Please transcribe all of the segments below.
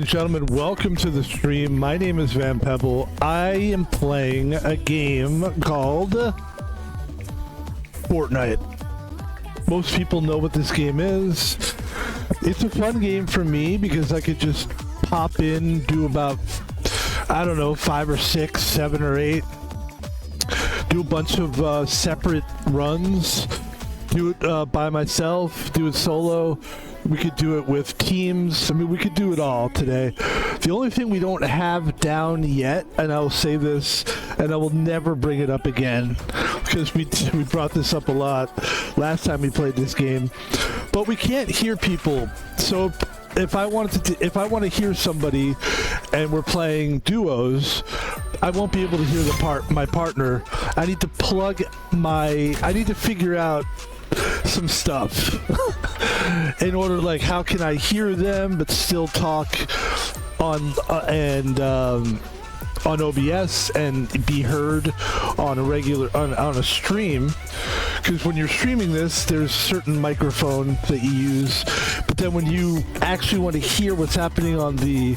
Gentlemen, welcome to the stream. My name is Pebble. I am playing a game called Fortnite. Most people know what this game is. It's a fun game for me because I could just pop in, do about, I don't know, 5 or 6, 7 or 8, do a bunch of separate runs, do it by myself, do it solo. We could do it with teams. I mean, we could do it all today. The only thing we don't have down yet, and I will say this, and I will never bring it up again, because we brought this up a lot last time we played this game, but we can't hear people. So if I want to hear somebody, and we're playing duos, I won't be able to hear my partner. I need to figure out some stuff in order, like, how can I hear them but still talk on on OBS and be heard on a regular on a stream, because when you're streaming this, there's certain microphone that you use, but then when you actually want to hear what's happening on the,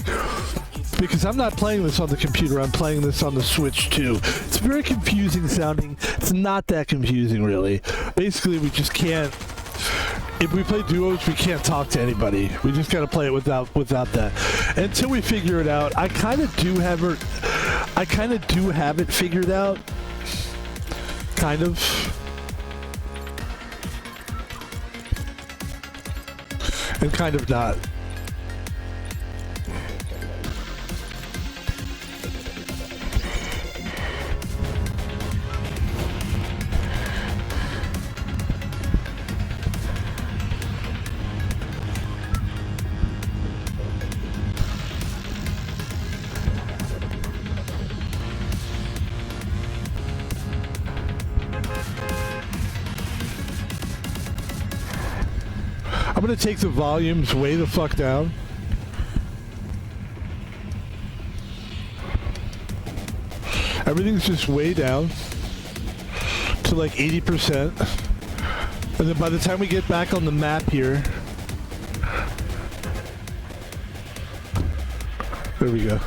because I'm not playing this on the computer, I'm playing this on the Switch too. It's very confusing sounding. It's not that confusing, really. Basically, we just can't, if we play duos, we can't talk to anybody. We just gotta play it without that. Until we figure it out, I kind of do have it figured out. Kind of. And kind of not. I'm gonna take the volumes way the fuck down. Everything's just way down to like 80%. And then by the time we get back on the map here, there we go.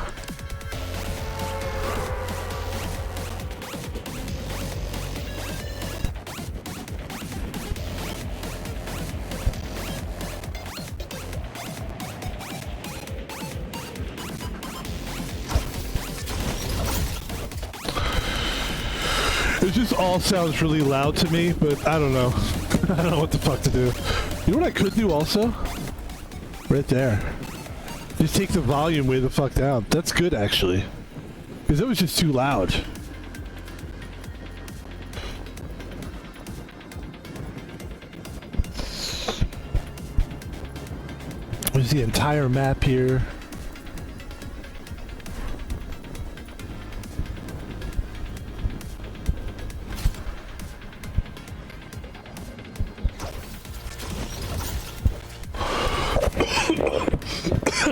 It just all sounds really loud to me, but I don't know. I don't know what the fuck to do. You know what I could do also? Right there. Just take the volume way the fuck down. That's good, actually. Because it was just too loud. There's the entire map here.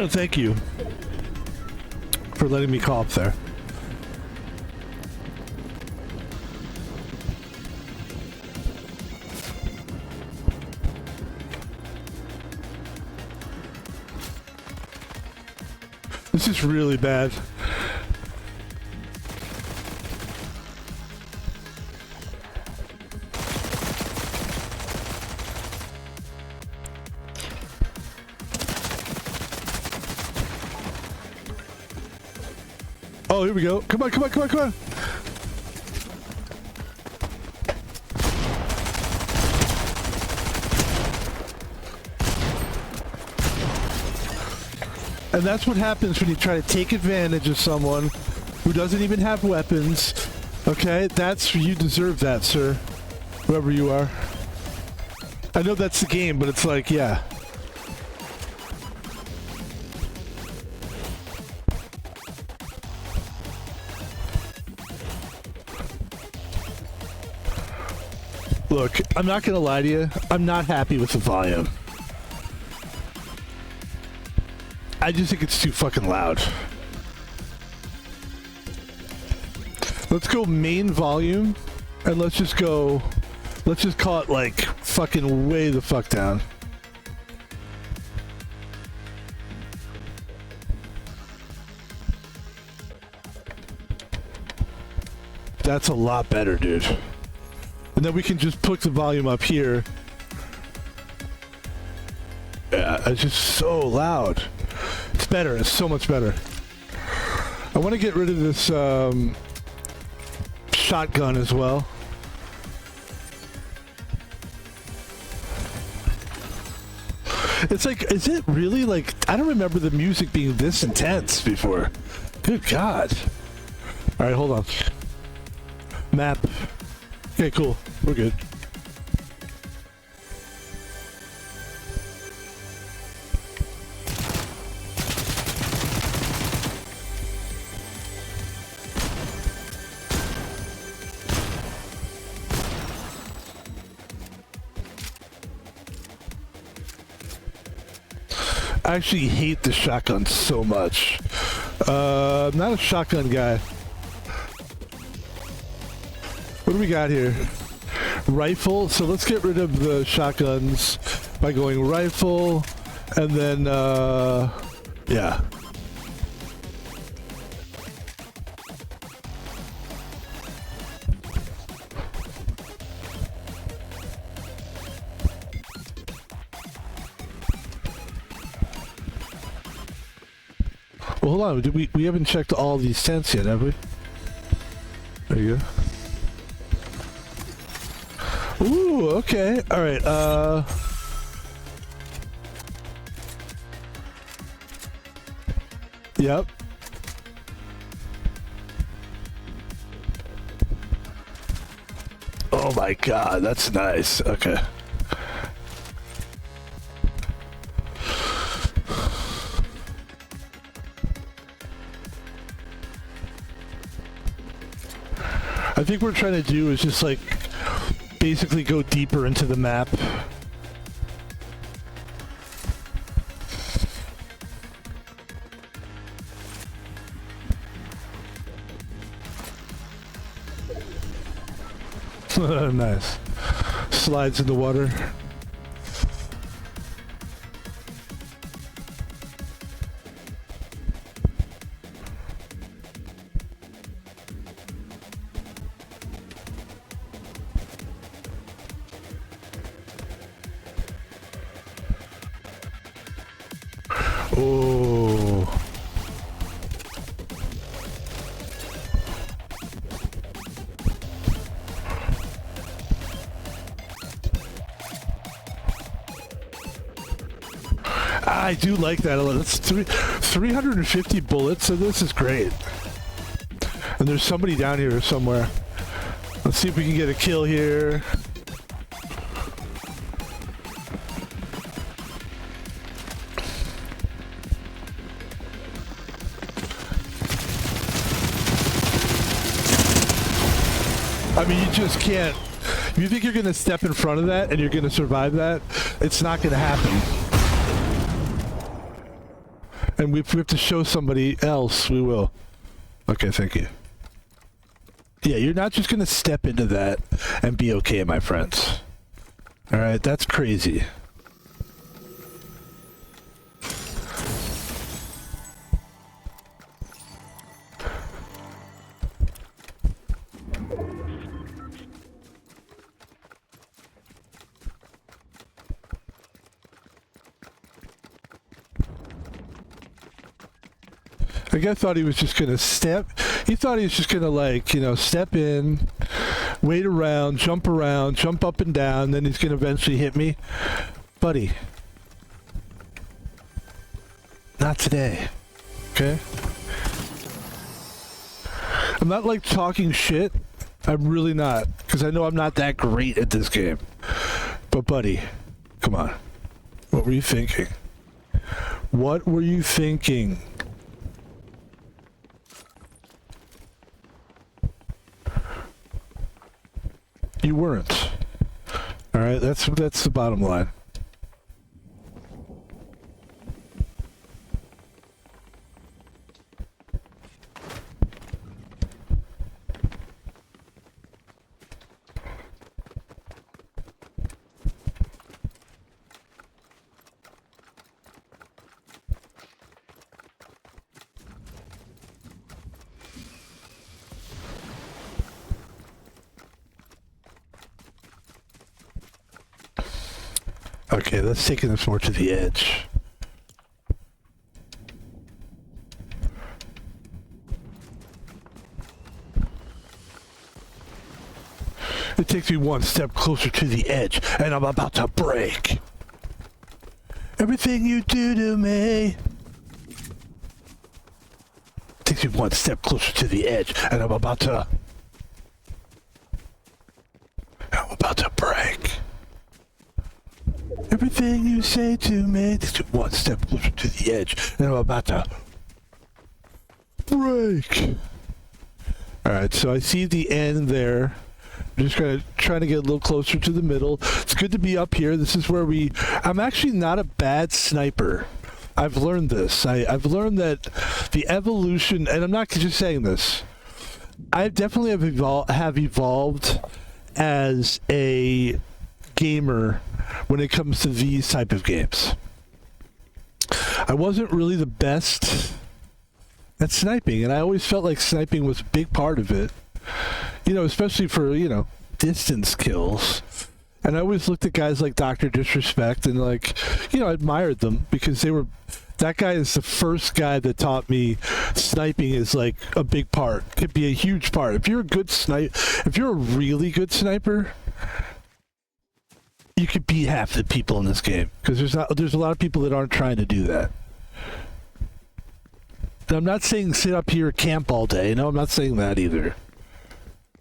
Thank you for letting me cough there. This is really bad. Oh, here we go. Come on, come on, come on, come on. And that's what happens when you try to take advantage of someone who doesn't even have weapons. Okay? You deserve that, sir. Whoever you are. I know that's the game, but it's like, yeah. Look, I'm not gonna lie to you. I'm not happy with the volume. I just think it's too fucking loud. Let's go main volume, and let's just call it like fucking way the fuck down. That's a lot better, dude. And then we can just put the volume up here. Yeah, it's just so loud. It's better. It's so much better. I want to get rid of this shotgun as well. It's like, is it really like, I don't remember the music being this intense before. Good God. All right, hold on. Map. Okay, cool. We're good. I actually hate the shotgun so much. I'm not a shotgun guy. What do we got here? Rifle. So let's get rid of the shotguns by going rifle, and then yeah. Well, hold on. We haven't checked all these tents yet, have we? There you go. Ooh, okay. All right. Yep. Oh my God, that's nice. Okay. I think what we're trying to do is just like basically go deeper into the map. Nice. Slides in the water. Oh. I do like that a lot. That's 350 bullets, so this is great. And there's somebody down here somewhere. Let's see if we can get a kill here. I mean, you just can't. If you think you're going to step in front of that and you're going to survive that, it's not going to happen. And if we have to show somebody else, we will. Okay, thank you. Yeah, you're not just going to step into that and be okay, my friends. All right, that's crazy. The guy thought he was just gonna step. He thought he was just gonna, like, you know, step in, wait around, jump up and down, then he's gonna eventually hit me. Buddy. Not today. Okay? I'm not, like, talking shit. I'm really not. Because I know I'm not that great at this game. But, buddy, come on. What were you thinking? What were you thinking? You weren't. All right, that's the bottom line. Okay, let's take this more to the edge. It takes me one step closer to the edge, and I'm about to break. Everything you do to me takes me one step closer to the edge, and I'm about to break. Everything you say to me takes me one step closer to the edge, and I'm about to break. Alright, so I see the end there. I'm just trying to get a little closer to the middle. It's good to be up here. This is where I'm actually not a bad sniper. I've learned this. I've learned that the evolution, and I'm not just saying this, I definitely have evolved as a gamer when it comes to these type of games. I wasn't really the best at sniping, and I always felt like sniping was a big part of it. You know, especially for, you know, distance kills. And I always looked at guys like Dr. Disrespect and, like, you know, I admired them because that guy is the first guy that taught me sniping is, like, a big part. Could be a huge part. If you're a really good sniper, you could beat half the people in this game. Because there's a lot of people that aren't trying to do that. And I'm not saying sit up here camp all day. No, I'm not saying that either.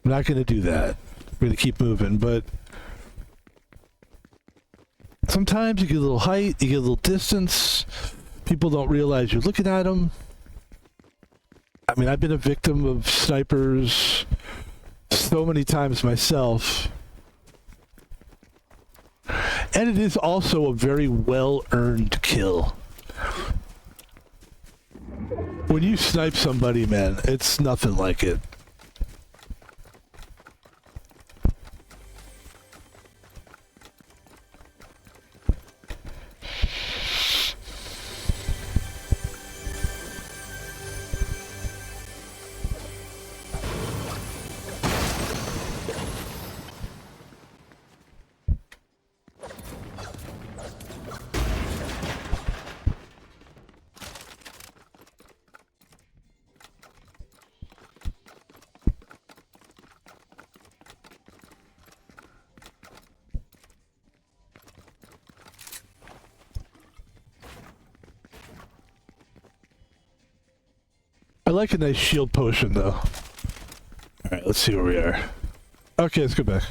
I'm not going to do that. I'm going to keep moving, but sometimes you get a little height, you get a little distance. People don't realize you're looking at them. I mean, I've been a victim of snipers so many times myself. And it is also a very well-earned kill. When you snipe somebody, man, it's nothing like it. I like a nice shield potion, though. Alright, let's see where we are. Okay, let's go back.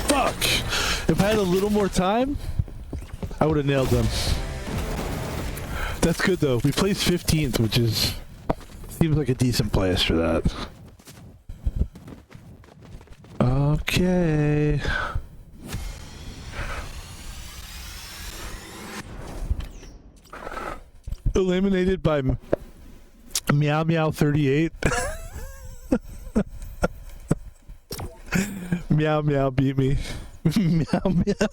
Fuck! If I had a little more time, I would have nailed them. That's good, though. We placed 15th, which is... seems like a decent place for that. Okay. Eliminated by Meow Meow 38. Meow Meow beat me. Meow Meow.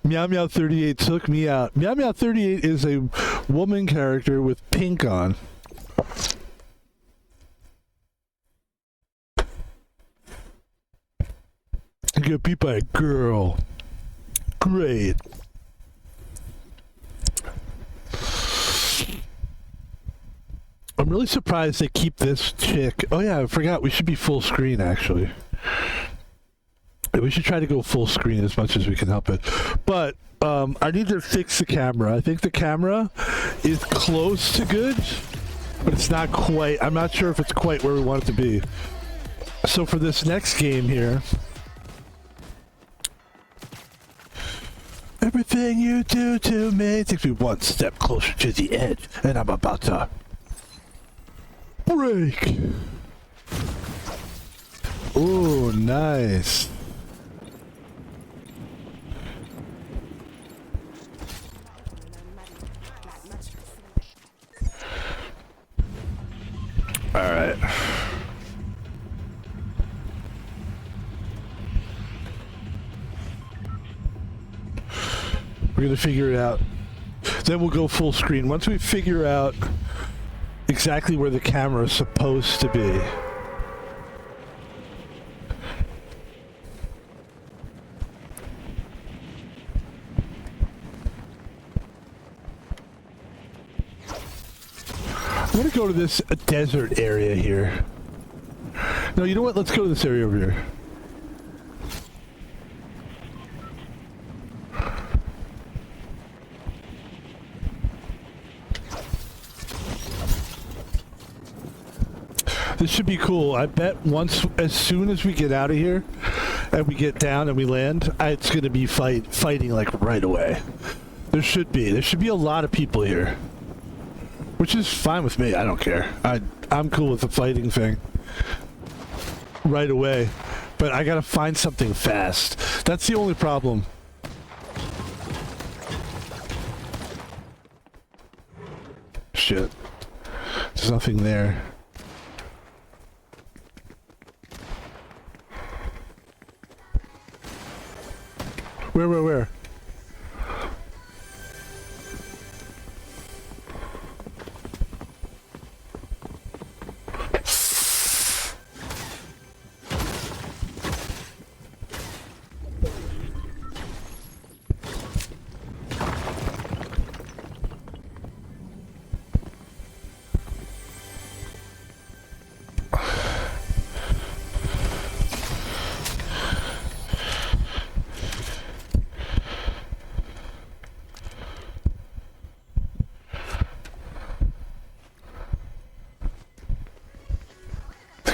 Meow Meow 38 took me out. Meow Meow 38 is a woman character with pink on. I get beat by a girl. Great. I'm really surprised they keep this chick. Oh yeah, I forgot. We should be full screen, actually. We should try to go full screen as much as we can help it. But I need to fix the camera. I think the camera is close to good, but it's not quite. I'm not sure if it's quite where we want it to be. So for this next game here, everything you do to me takes me one step closer to the edge, and I'm about to break. Ooh, nice. All right. We're gonna figure it out. Then we'll go full screen. Once we figure out exactly where the camera is supposed to be. I'm gonna go to this desert area here. No, you know what? Let's go to this area over here. This should be cool. I bet as soon as we get out of here and we get down and we land, it's gonna be fighting like right away. There should be a lot of people here, which is fine with me. I don't care. I'm cool with the fighting thing right away, but I gotta find something fast. That's the only problem. Shit. There's nothing there. Where?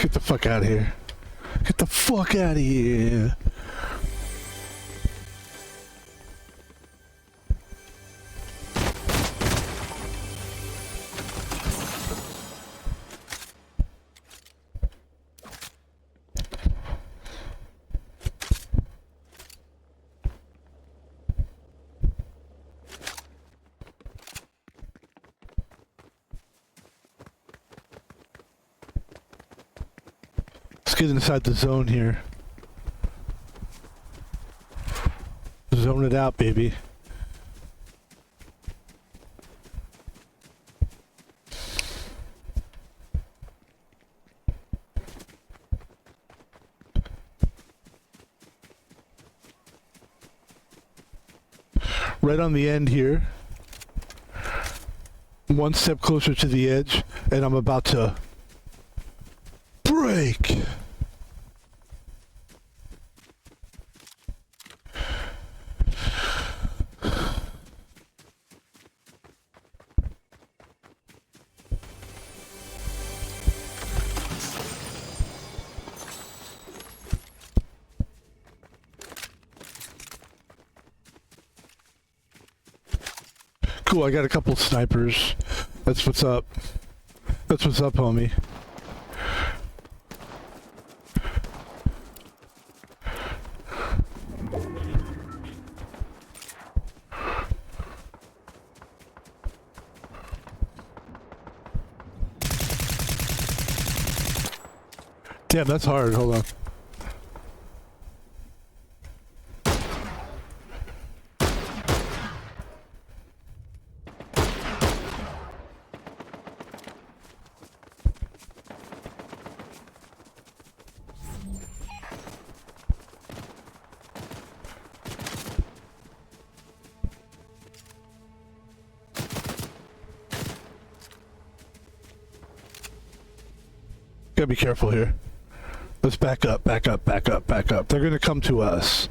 Get the fuck out of here. Get the fuck out of here. Let's get inside the zone here. Zone it out, baby. Right on the end here. One step closer to the edge, and I'm about to break. Cool, I got a couple snipers. That's what's up. That's what's up, homie. Damn, that's hard. Hold on. Gotta be careful here. Let's back up. They're gonna come to us.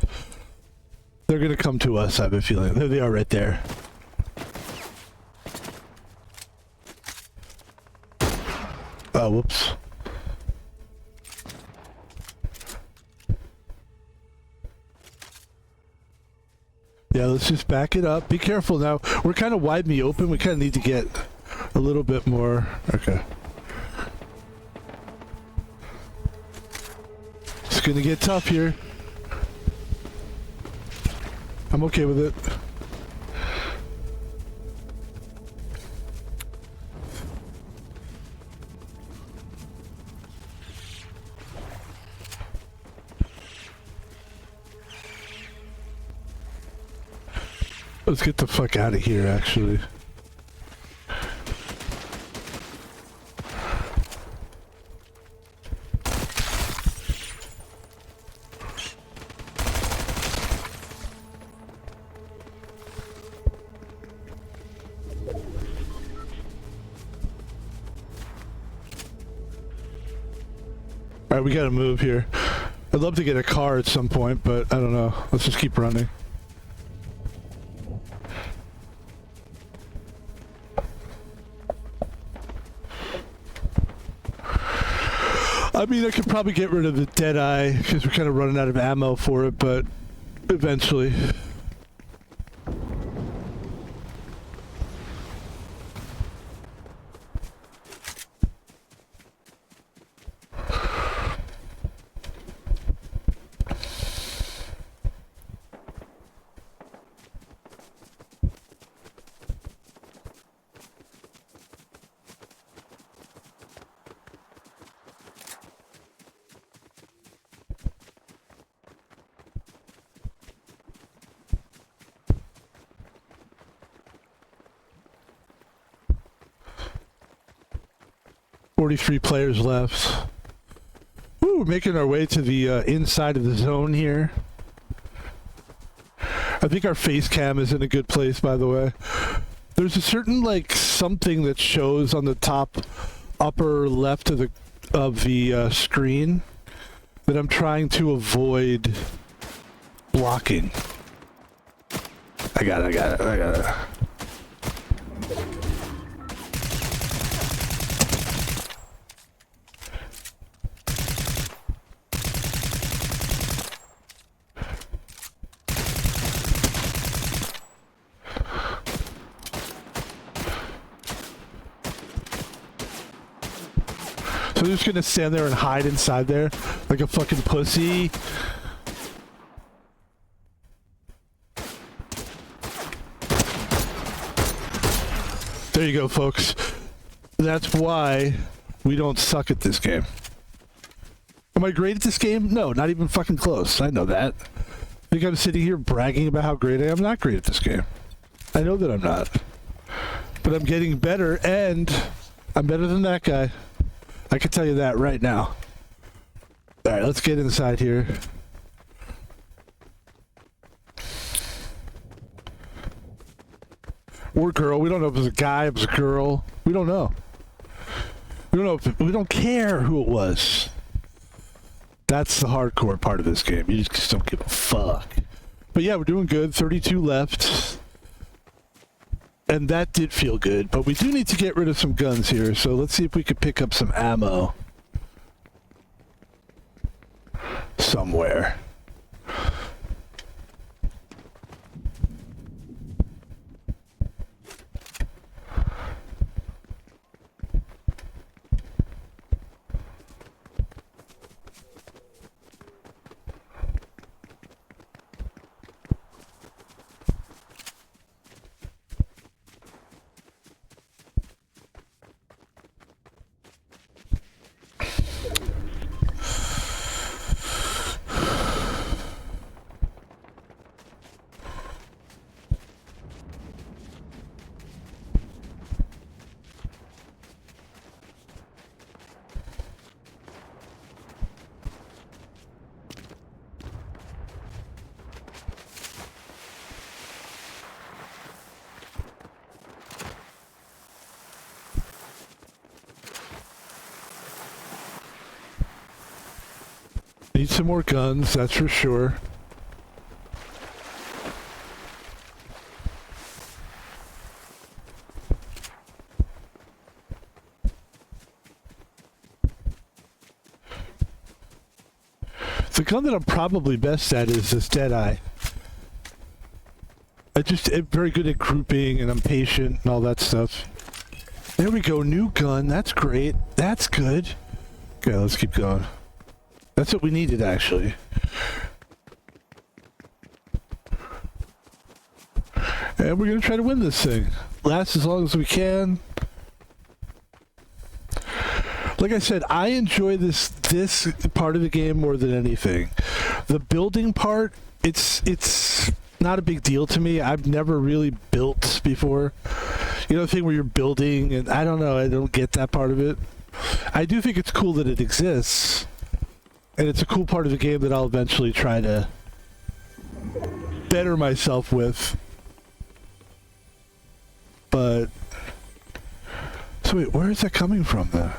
I have a feeling. There they are right there. Oh, whoops. Yeah, let's just back it up. Be careful now. We're kind of wide me open. We kind of need to get a little bit more. Okay. It's gonna get tough here. I'm okay with it. Let's get the fuck out of here, actually. Alright, we gotta move here. I'd love to get a car at some point, but I don't know. Let's just keep running. I mean, I could probably get rid of the Deadeye because we're kind of running out of ammo for it, but eventually. Forty-three players left. Ooh, we're making our way to the inside of the zone here. I think our face cam is in a good place, by the way. There's a certain, like, something that shows on the top upper left of the screen that I'm trying to avoid blocking. I got it. So I'm just gonna stand there and hide inside there like a fucking pussy. There you go, folks. That's why we don't suck at this game. Am I great at this game? No, not even fucking close. I know that. I think I'm sitting here bragging about how great I am. I'm not great at this game. I know that I'm not. But I'm getting better, and I'm better than that guy. I can tell you that right now. Alright, let's get inside here. Or girl. We don't know if it was a guy, if it was a girl. We don't know. We don't know if we don't care who it was. That's the hardcore part of this game. You just don't give a fuck. But yeah, we're doing good. 32 left. And that did feel good, but we do need to get rid of some guns here, so let's see if we could pick up some ammo somewhere. Need some more guns, that's for sure. The gun that I'm probably best at is this Deadeye. I'm very good at grouping, and I'm patient and all that stuff. There we go, new gun, that's great. That's good. Okay, let's keep going. That's what we needed, actually. And we're gonna try to win this thing. Last as long as we can. Like I said, I enjoy this part of the game more than anything. The building part, it's not a big deal to me. I've never really built before. You know, the thing where you're building, and I don't know, I don't get that part of it. I do think it's cool that it exists, and it's a cool part of the game that I'll eventually try to better myself with. But so wait, where is that coming from then?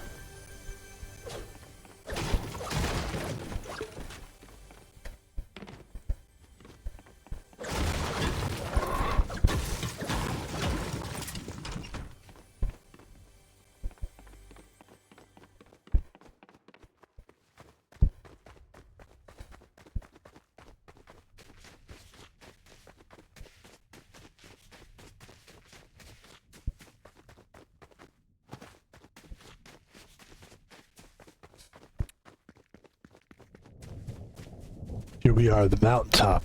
Here we are, the mountaintop.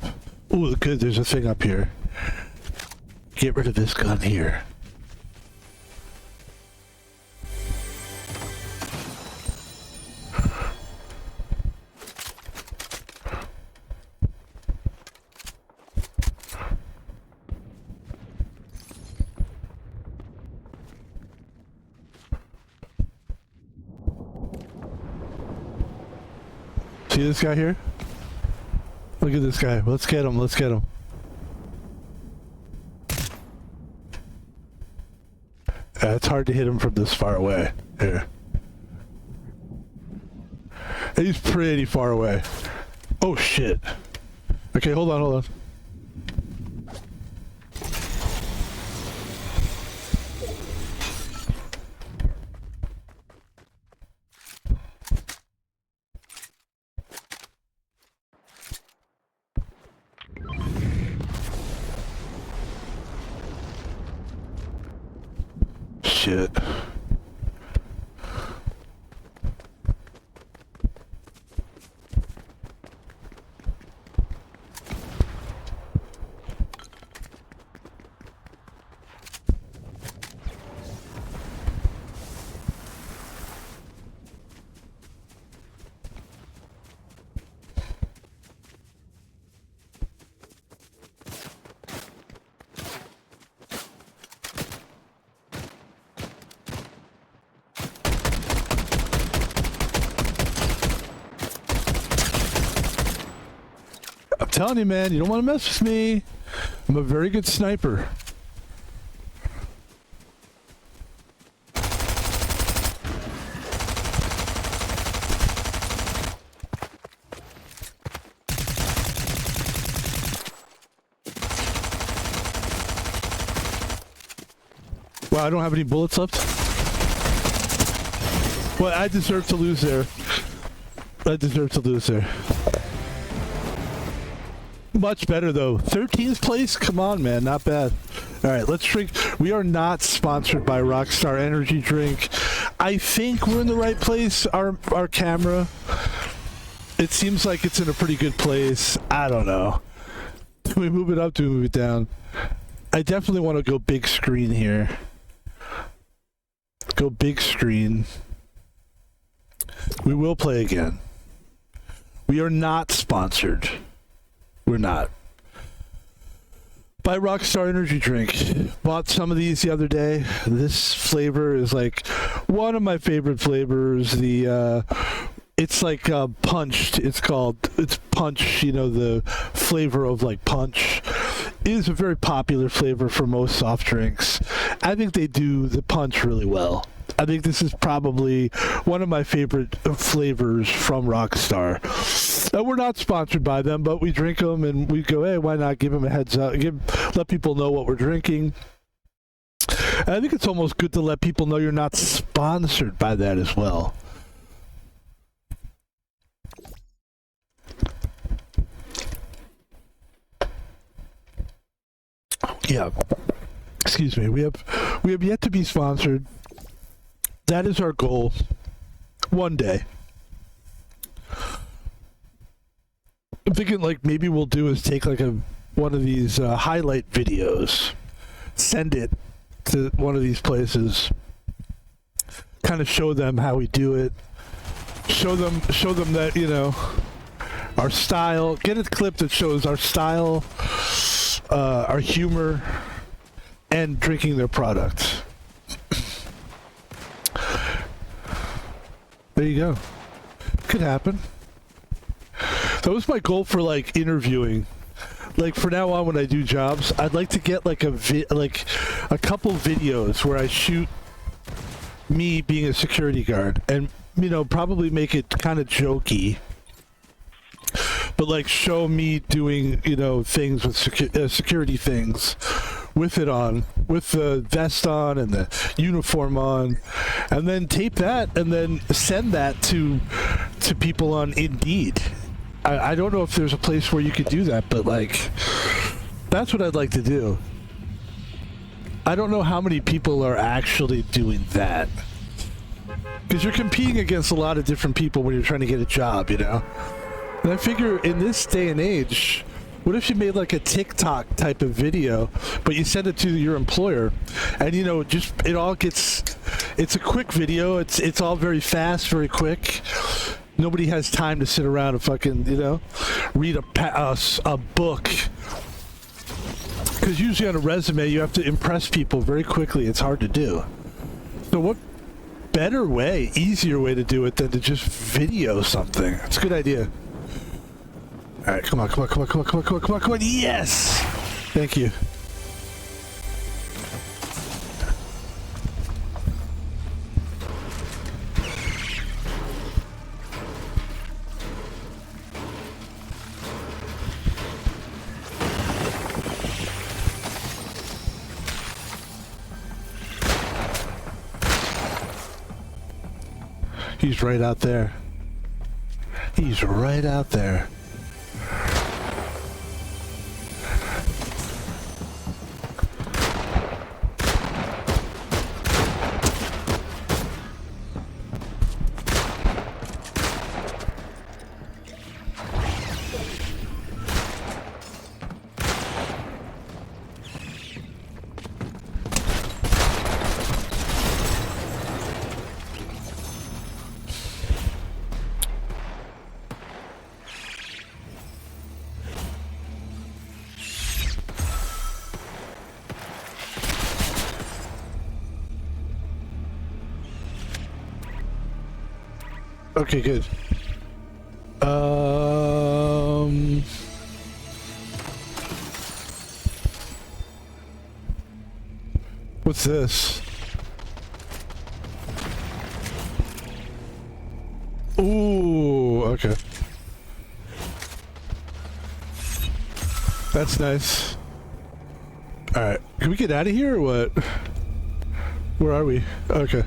Ooh, good, there's a thing up here. Get rid of this gun here. See this guy here? Look at this guy. Let's get him. Let's get him. It's hard to hit him from this far away. Here. He's pretty far away. Oh, shit. Okay, hold on, hold on. Shit. I'm telling you, man, you don't want to mess with me. I'm a very good sniper. Wow, I don't have any bullets left. Well, I deserve to lose there. I deserve to lose there. Much better though. 13th place? Come on, man. Not bad. All right, let's drink. We are not sponsored by Rockstar Energy Drink. I think we're in the right place. Our camera. It seems like it's in a pretty good place. I don't know. Do we move it up? Do we move it down? I definitely want to go big screen here. Go big screen. We will play again. We are not sponsored. We're not. By Rockstar Energy Drink. Bought some of these the other day. This flavor is like one of my favorite flavors. It's like punched. It's punch, you know, the flavor of like punch. It is a very popular flavor for most soft drinks. I think they do the punch really well. I think this is probably one of my favorite flavors from Rockstar. We're not sponsored by them, but we drink them and we go, hey, why not give them a heads up? Let people know what we're drinking. And I think it's almost good to let people know you're not sponsored by that as well. Yeah. Excuse me. We have yet to be sponsored. That is our goal. One day. I'm thinking like maybe we'll do is take like one of these highlight videos, send it to one of these places, kind of show them how we do it, show them that, you know, our style, get a clip that shows our style, our humor, and drinking their product. There you go. Could happen. That was my goal for like interviewing. Like for now on, when I do jobs, I'd like to get like a couple videos where I shoot me being a security guard, and probably make it kind of jokey, but like show me doing things with security things with it on, with the vest on and the uniform on, and then tape that and then send that to people on Indeed. I don't know if there's a place where you could do that, but like that's what I'd like to do. I don't know how many people are actually doing that, because you're competing against a lot of different people when you're trying to get a job, And I figure in this day and age, what if you made like a TikTok type of video, but you send it to your employer, and it's a quick video. It's all very fast, very quick. Nobody has time to sit around and fucking read a book, because usually on a resume you have to impress people very quickly. It's hard to do. So what better way, easier way to do it than to just video something? It's a good idea. All right, come on. Yes! Thank you. He's right out there. He's right out there. Okay, good. What's this? Ooh, okay. That's nice. Alright, can we get out of here or what? Where are we? Okay.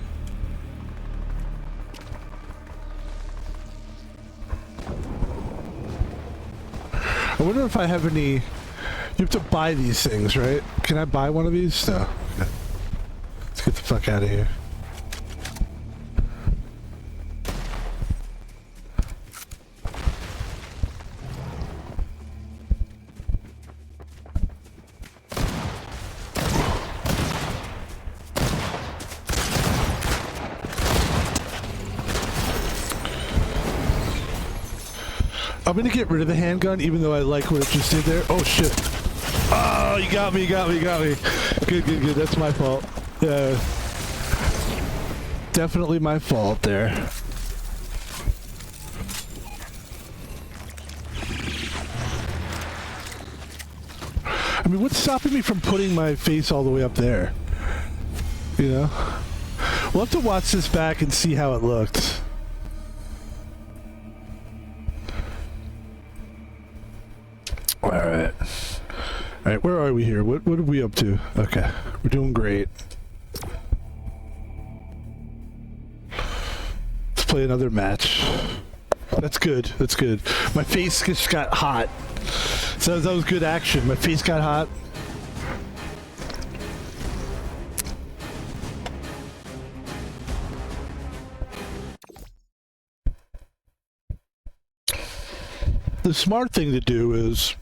I wonder if I have any... You have to buy these things, right? Can I buy one of these? No. Okay. Let's get the fuck out of here. I'm gonna get rid of the handgun, even though I like what it just did there. Oh shit. Oh, you got me. Good. That's my fault. Yeah. Definitely my fault there. I mean, what's stopping me from putting my face all the way up there? We'll have to watch this back and see how it looked. Alright, where are we here? What are we up to? Okay, we're doing great. Let's play another match. That's good. My face just got hot. So that was good action. My face got hot. The smart thing to do is,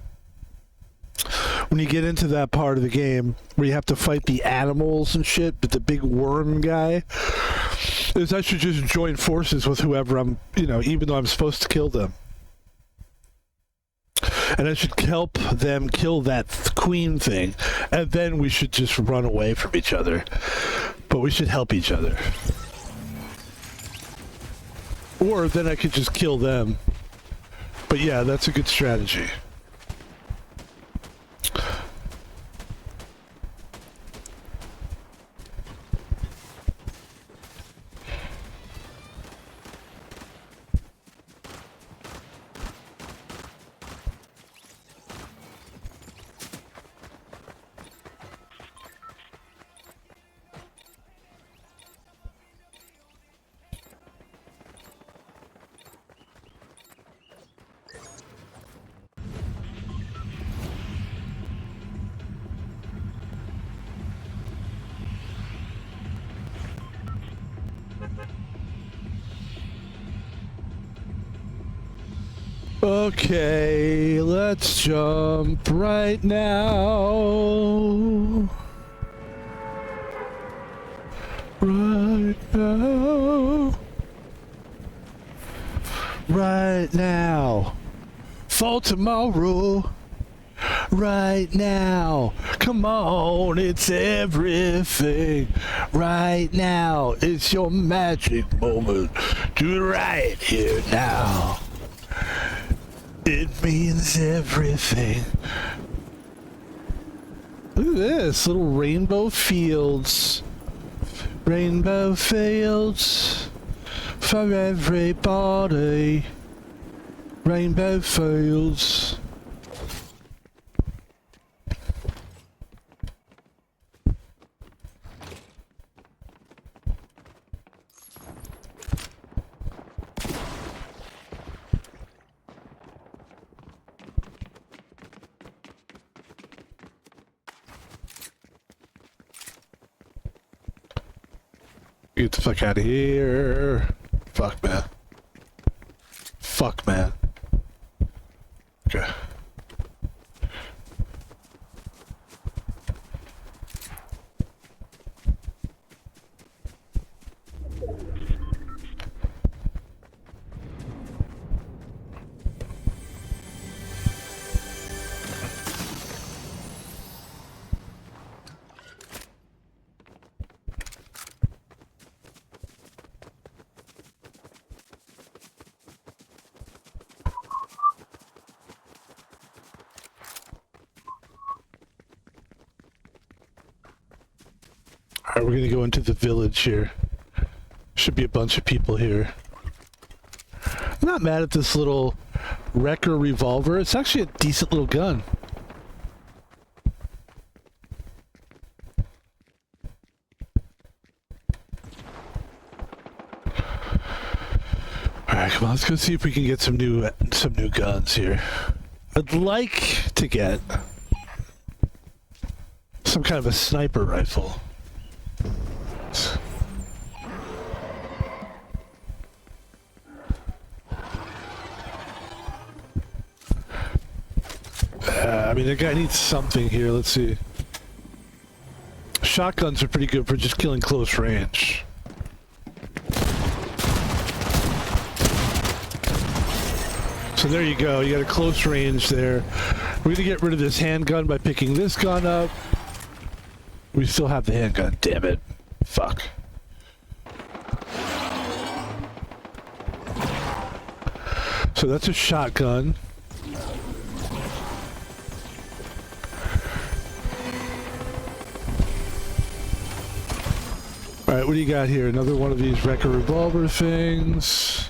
when you get into that part of the game where you have to fight the animals and shit, but the big worm guy, is I should just join forces with whoever I'm, even though I'm supposed to kill them. and I should help them kill that queen thing, and then we should just run away from each other. But we should help each other. Or then I could just kill them. But yeah, that's a good strategy. Okay, let's jump right now. Right now. Right now. For tomorrow. Right now. Come on, it's everything. Right now. It's your magic moment. Do it right here now. It means everything. Look at this, little rainbow fields. Rainbow fields for everybody. Rainbow fields. Get the fuck out of here. Fuck, man. Fuck, man. Okay. Alright, we're gonna go into the village here. Should be a bunch of people here. I'm not mad at this little wrecker revolver. It's actually a decent little gun. Alright, come on, let's go see if we can get some new guns here. I'd like to get some kind of a sniper rifle. I mean, the guy needs something here. Let's see. Shotguns are pretty good for just killing close range. So there you go. You got a close range there. We're gonna get rid of this handgun by picking this gun up. We still have the handgun. Damn it. Fuck. So that's a shotgun. Alright, what do you got here? Another one of these wrecker revolver things.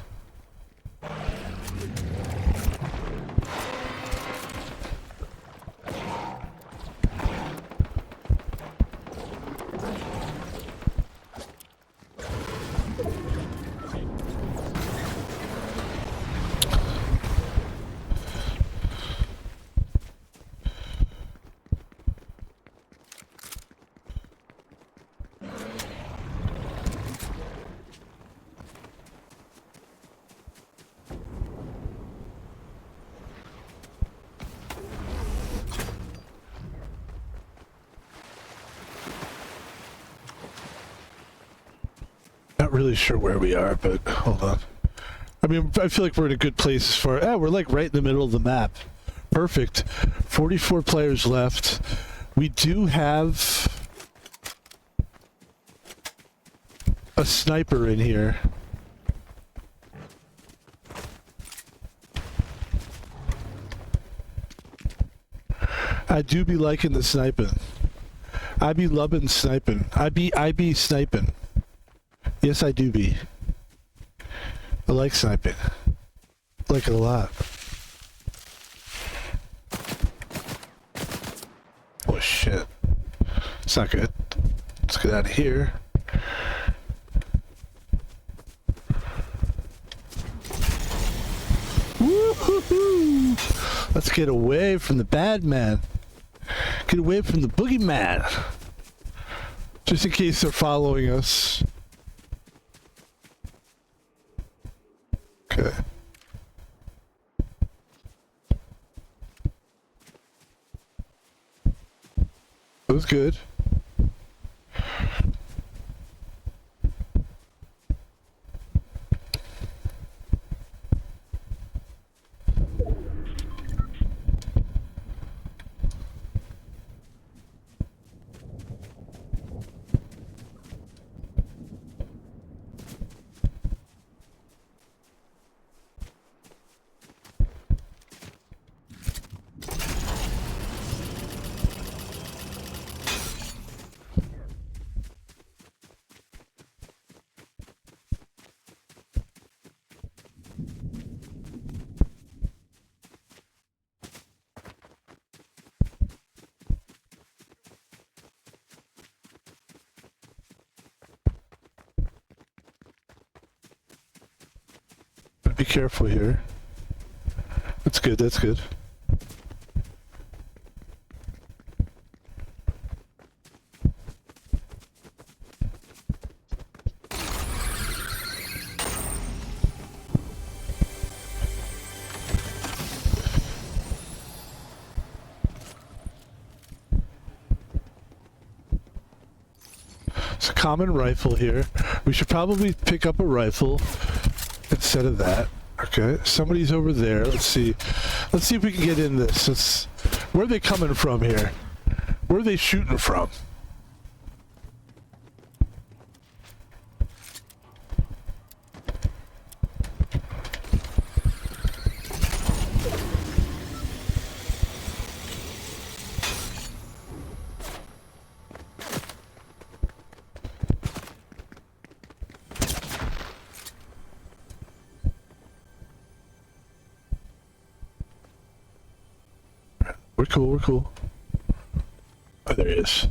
Not really sure where we are, but hold on. I mean, I feel like we're in a good place as far... we're like right in the middle of the map. Perfect. 44 players left. We do have a sniper in here. I do be liking the sniping. I be loving sniping. I be sniping. Yes, I do be. I like sniping. I like it a lot. Oh shit. It's not good. Let's get out of here. Woo-hoo-hoo! Let's get away from the bad man. Get away from the boogeyman. Just in case they're following us. Okay. That was good. Be careful here. That's good, that's good. It's a common rifle here. We should probably pick up a rifle instead of that. Okay, somebody's over there. Let's see. Let's see if we can get in this. Where are they coming from here? Where are they shooting from? We're cool, we're cool. Oh, there he is.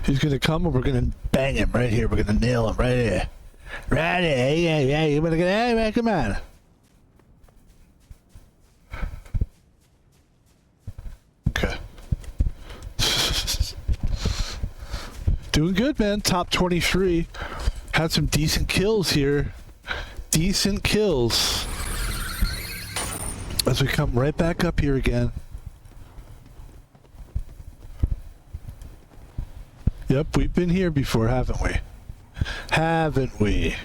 He's gonna come and we're gonna bang him right here. We're gonna nail him right here. Right here. Yeah, you wanna get out, man? Come on. Okay. Doing good, man. Top 23. Had some decent kills here. Decent kills. As we come right back up here again. Yep, we've been here before, haven't we? Haven't we?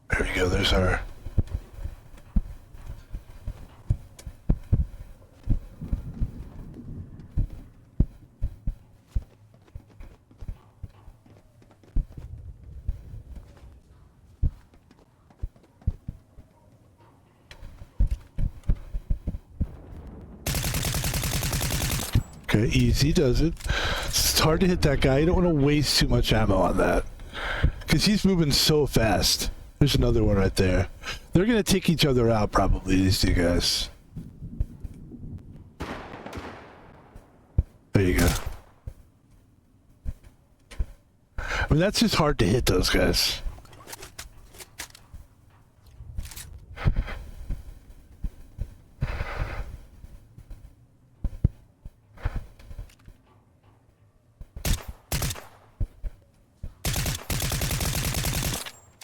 There we go, there's our... Okay, easy does it. It's hard to hit that guy. You don't want to waste too much ammo on that. Because he's moving so fast. There's another one right there. They're going to take each other out probably, these two guys. There you go. I mean, that's just hard to hit those guys.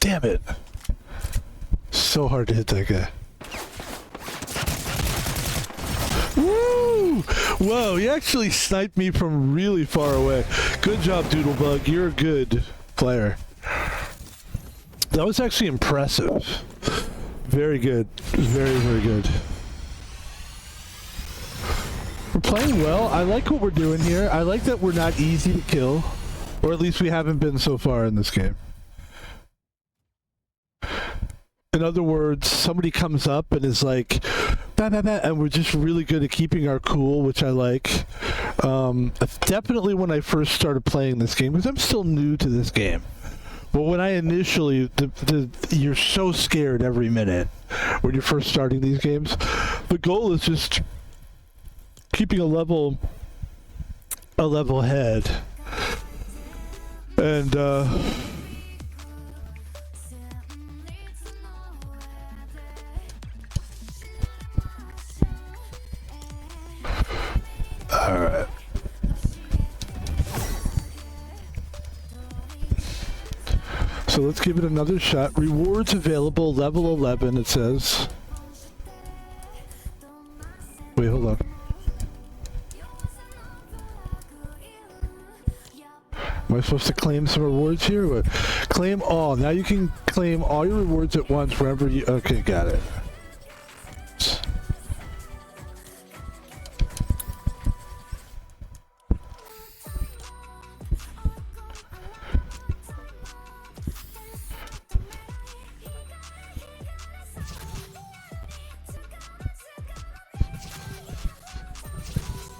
Damn it. So hard to hit that guy. Woo! Whoa, he actually sniped me from really far away. Good job, Doodlebug. You're a good player. That was actually impressive. Very good. Very, very good. We're playing well. I like what we're doing here. I like that we're not easy to kill. Or at least we haven't been so far in this game. In other words, somebody comes up and is like, bah, bah, bah, and we're just really good at keeping our cool, which I like. Definitely when I first started playing this game, because I'm still new to this game. But when I initially, you're so scared every minute when you're first starting these games. The goal is just keeping a level head. And, alright. So let's give it another shot. Rewards available, level 11, it says. Wait, hold on. Am I supposed to claim some rewards here? What? Claim all. Now you can claim all your rewards at once wherever you... Okay, got it.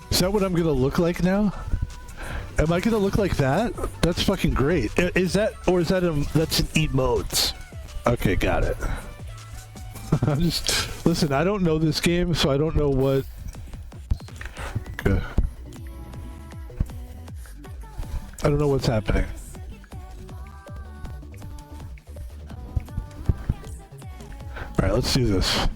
Is that what I'm gonna look like now? Am I gonna look like that? That's fucking great. Is that, or is that that's an emotes? Okay, got it. I'm just, listen, I don't know this game, so I don't know what. Okay. I don't know what's happening. All right, let's do this.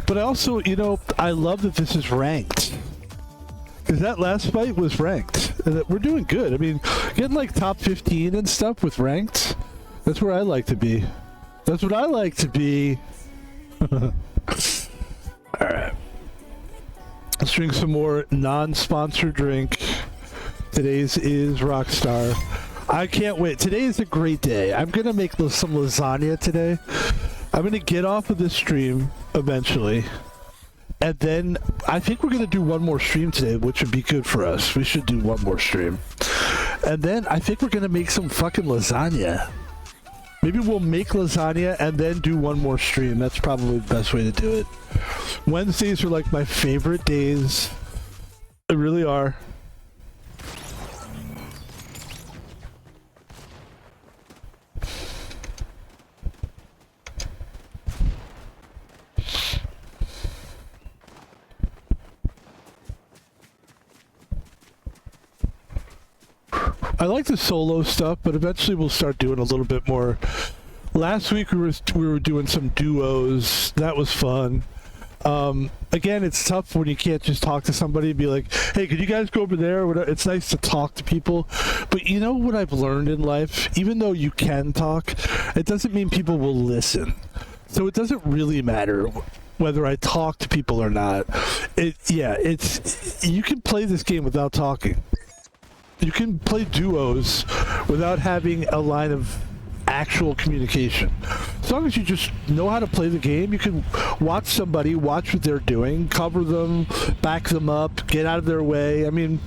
But also, you know, I love that this is ranked. Because that last fight was ranked. And we're doing good. I mean, getting like top 15 and stuff with ranked, that's where I like to be. That's what I like to be. Alright. Let's drink some more non-sponsored drink. Today's is Rockstar. I can't wait. Today is a great day. I'm going to make some lasagna today. I'm going to get off of this stream eventually. And then I think we're going to do one more stream today, which would be good for us. We should do one more stream. And then I think we're going to make some fucking lasagna. Maybe we'll make lasagna and then do one more stream. That's probably the best way to do it. Wednesdays are like my favorite days. They really are. I like the solo stuff, but eventually we'll start doing a little bit more. Last week we were doing some duos. That was fun. Again, it's tough when you can't just talk to somebody and be like, hey, could you guys go over there? It's nice to talk to people. But you know what I've learned in life? Even though you can talk, it doesn't mean people will listen. So it doesn't really matter whether I talk to people or not. You can play this game without talking. You can play duos without having a line of actual communication. As long as you just know how to play the game, you can watch somebody, watch what they're doing, cover them, back them up, get out of their way. I mean,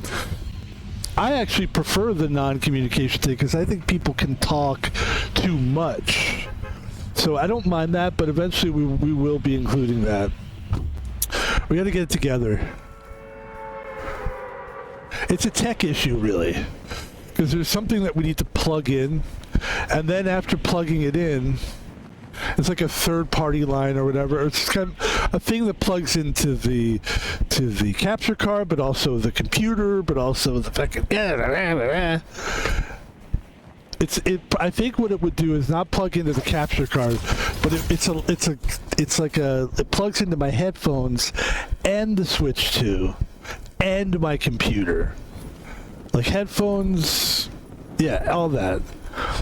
I actually prefer the non-communication thing because I think people can talk too much. So I don't mind that, but eventually we will be including that. We got to get it together. It's a tech issue, really, because there's something that we need to plug in, and then after plugging it in, it's like a third-party line or whatever. It's kind of a thing that plugs into the capture card, but also the computer, but also the fucking. I think what it would do is not plug into the capture card, but it plugs into my headphones and the Switch 2. And my computer. Like headphones Yeah, all that.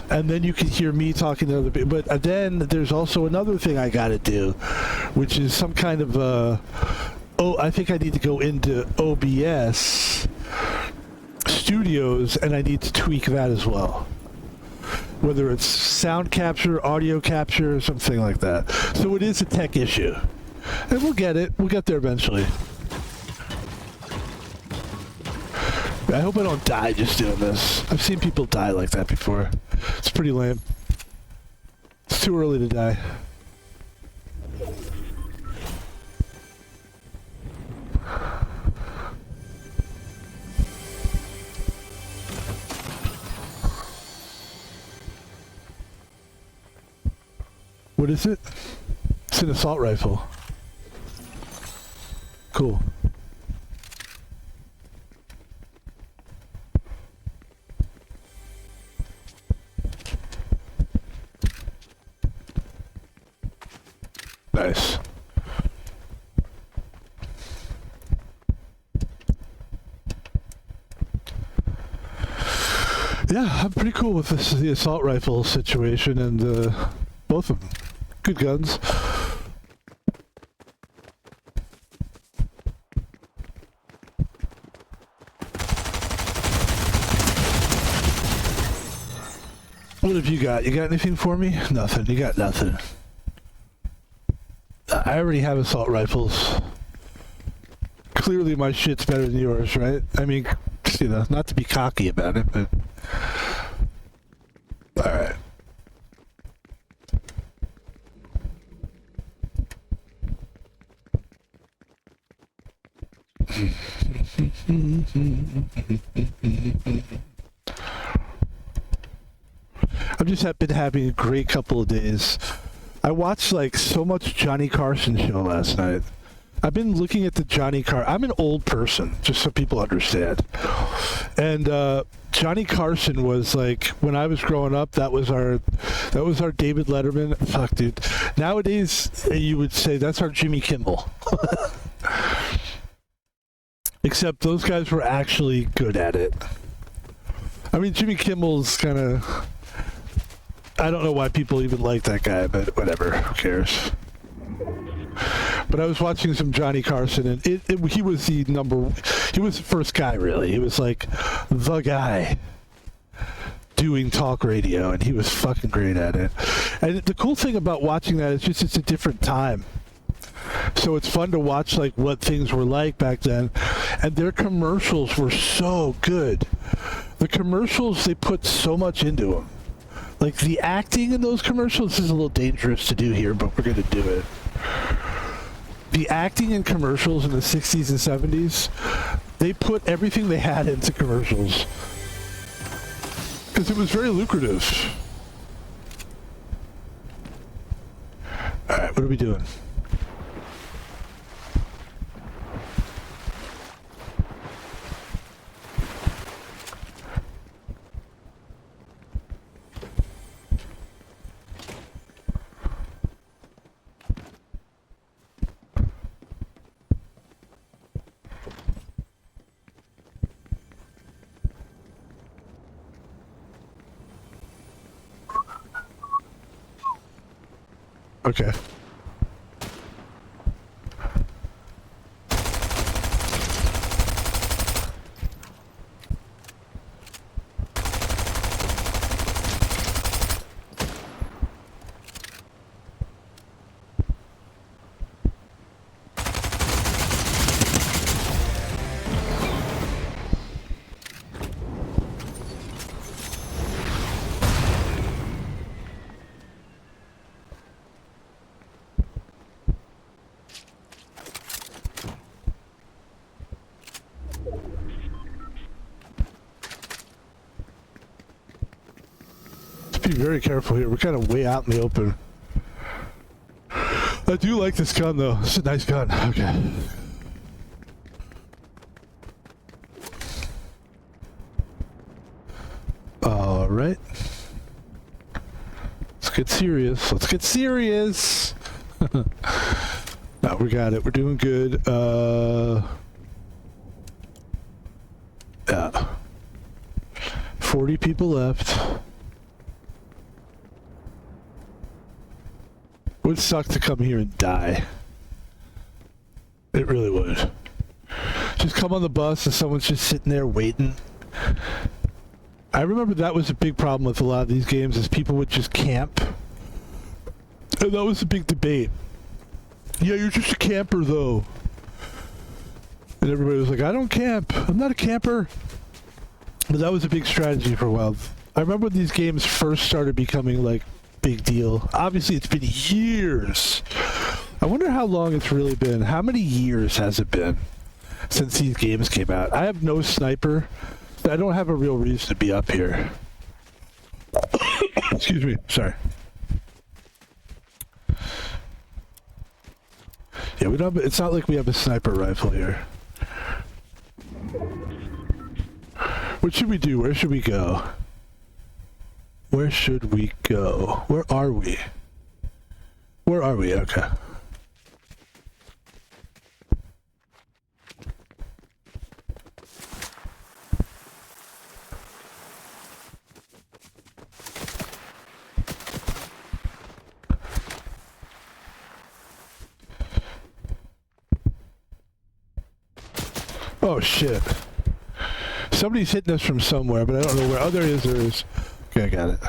And then you can hear me talking to other people. But then there's also another thing I got to do, which is some kind of I think I need to go into OBS Studios, and I need to tweak that as well. Whether it's sound capture, audio capture, or something like that. So it is a tech issue. And we'll get it. We'll get there eventually. I hope I don't die just doing this. I've seen people die like that before. It's pretty lame. It's too early to die. What is it? It's an assault rifle. Cool. Nice. Yeah, I'm pretty cool with this, the assault rifle situation, and both of them. Good guns. What have you got? You got anything for me? Nothing. You got nothing. I already have assault rifles. Clearly my shit's better than yours, right? I mean, you know, not to be cocky about it, but... Alright. I've just been having a great couple of days. I watched like so much Johnny Carson show last night. I've been looking at the Johnny Carson. I'm an old person, just so people understand. And Johnny Carson was like, when I was growing up, that was our David Letterman. Fuck, dude. Nowadays, you would say that's our Jimmy Kimmel. Except those guys were actually good at it. I mean, Jimmy Kimmel's kind of... I don't know why people even like that guy, but whatever. Who cares? But I was watching some Johnny Carson, and he was he was the first guy, really. He was like the guy doing talk radio, and he was fucking great at it. And the cool thing about watching that is just it's a different time. So it's fun to watch like what things were like back then. And their commercials were so good. The commercials, they put so much into them. Like the acting in those commercials is a little dangerous to do here, but we're going to do it. The acting in commercials in the 60s and 70s, they put everything they had into commercials. Because it was very lucrative. Alright, what are we doing? Okay. Be very careful here. We're kind of way out in the open. I do like this gun though. It's a nice gun. Okay. All right. Let's get serious. Let's get serious. No, we got it. We're doing good. Yeah. 40 people left. Would suck to come here and die. It really would. Just come on the bus and someone's just sitting there waiting. I remember that was a big problem with a lot of these games, is people would just camp. And that was a big debate. Yeah, you're just a camper though. And everybody was like, I don't camp. I'm not a camper. But that was a big strategy for a while. I remember when these games first started becoming like big deal. Obviously it's been years. I wonder how long it's really been. How many years has it been since these games came out? I have no sniper. So I don't have a real reason to be up here. Excuse me. Sorry. Yeah, we don't. It's not like we have a sniper rifle here. What should we do? Where should we go? Where should we go? Where are we? Where are we? Okay. Oh shit. Somebody's hitting us from somewhere, but I don't know where. Oh, there is, there is. Okay, I got it.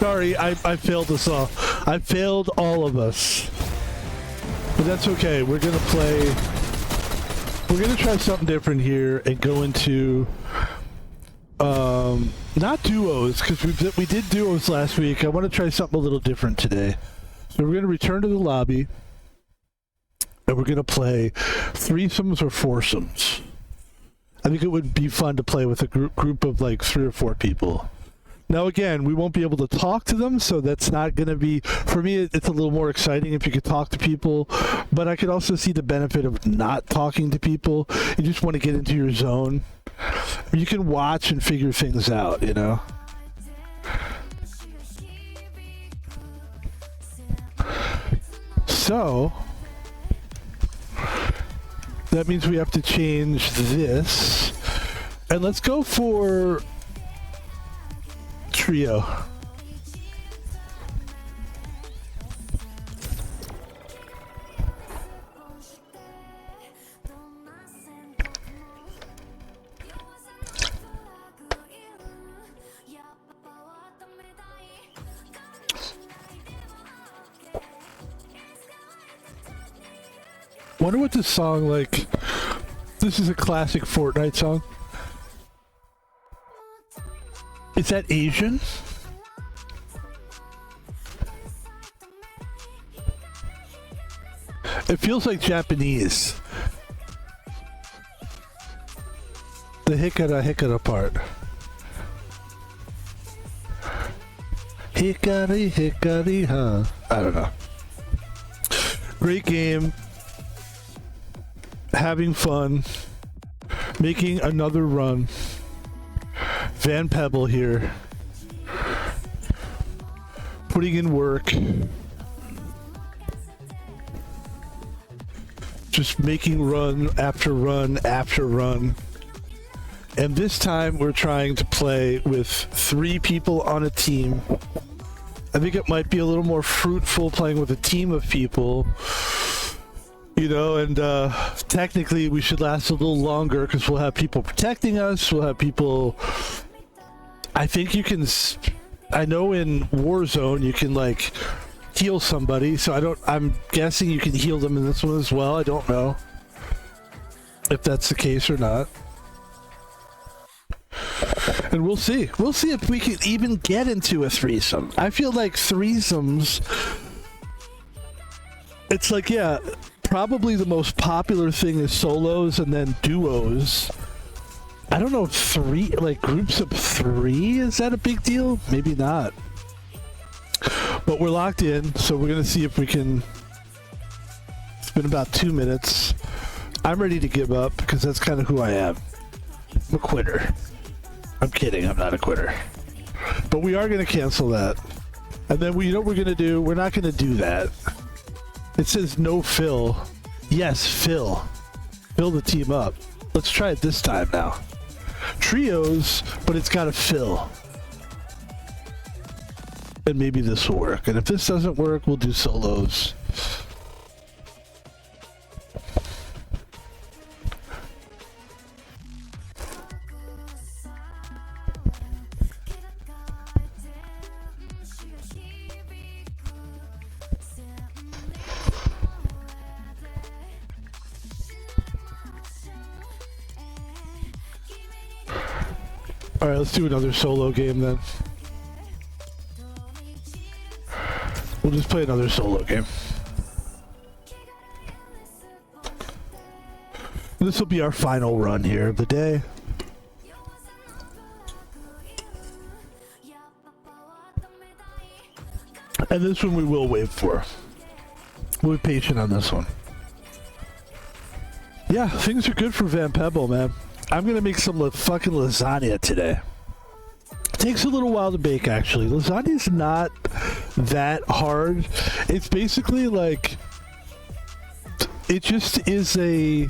Sorry, I failed us all. I failed all of us. But that's okay. We're gonna play... We're gonna try something different here and go into... not duos, because we did duos last week. I want to try something a little different today. So we're gonna return to the lobby. And we're gonna play threesomes or foursomes. I think it would be fun to play with a group of like 3 or 4 people. Now again, we won't be able to talk to them, so that's not going to be... For me, it's a little more exciting if you could talk to people, but I could also see the benefit of not talking to people. You just want to get into your zone. You can watch and figure things out, you know? So... that means we have to change this. And let's go for... trio. Wonder what this song like. This is a classic Fortnite song. Is that Asian? It feels like Japanese. The hikara part. Hikari, huh? I don't know. Great game. Having fun. Making another run. Van Pebble here. Putting in work. Just making run after run after run. And this time we're trying to play with 3 people on a team. I think it might be a little more fruitful playing with a team of people. You know, and technically we should last a little longer because we'll have people protecting us. We'll have people... I think you can... I know in Warzone you can, like, heal somebody. So I'm guessing you can heal them in this one as well. I don't know if that's the case or not. And we'll see. We'll see if we can even get into a threesome. I feel like threesomes... It's like, yeah... Probably the most popular thing is solos and then duos. I don't know, three, like groups of three, is that a big deal? Maybe not. But we're locked in, so we're gonna see if we can. It's been about 2 minutes. I'm ready to give up because that's kind of who I am. I'm a quitter. I'm kidding, I'm not a quitter. But we are gonna cancel that. And then you know what we're gonna do? We're not gonna do that. It says no fill. Yes, fill. Fill the team up. Let's try it this time now. Trios, but it's got to fill. And maybe this will work. And if this doesn't work, we'll do solos. Alright, let's do another solo game then. We'll just play another solo game. This will be our final run here of the day. And this one we will wait for. We'll be patient on this one. Yeah, things are good for Van Pebble, man. I'm gonna make some fucking lasagna today. It takes a little while to bake, actually. Lasagna's not that hard. It's basically like, it just is a,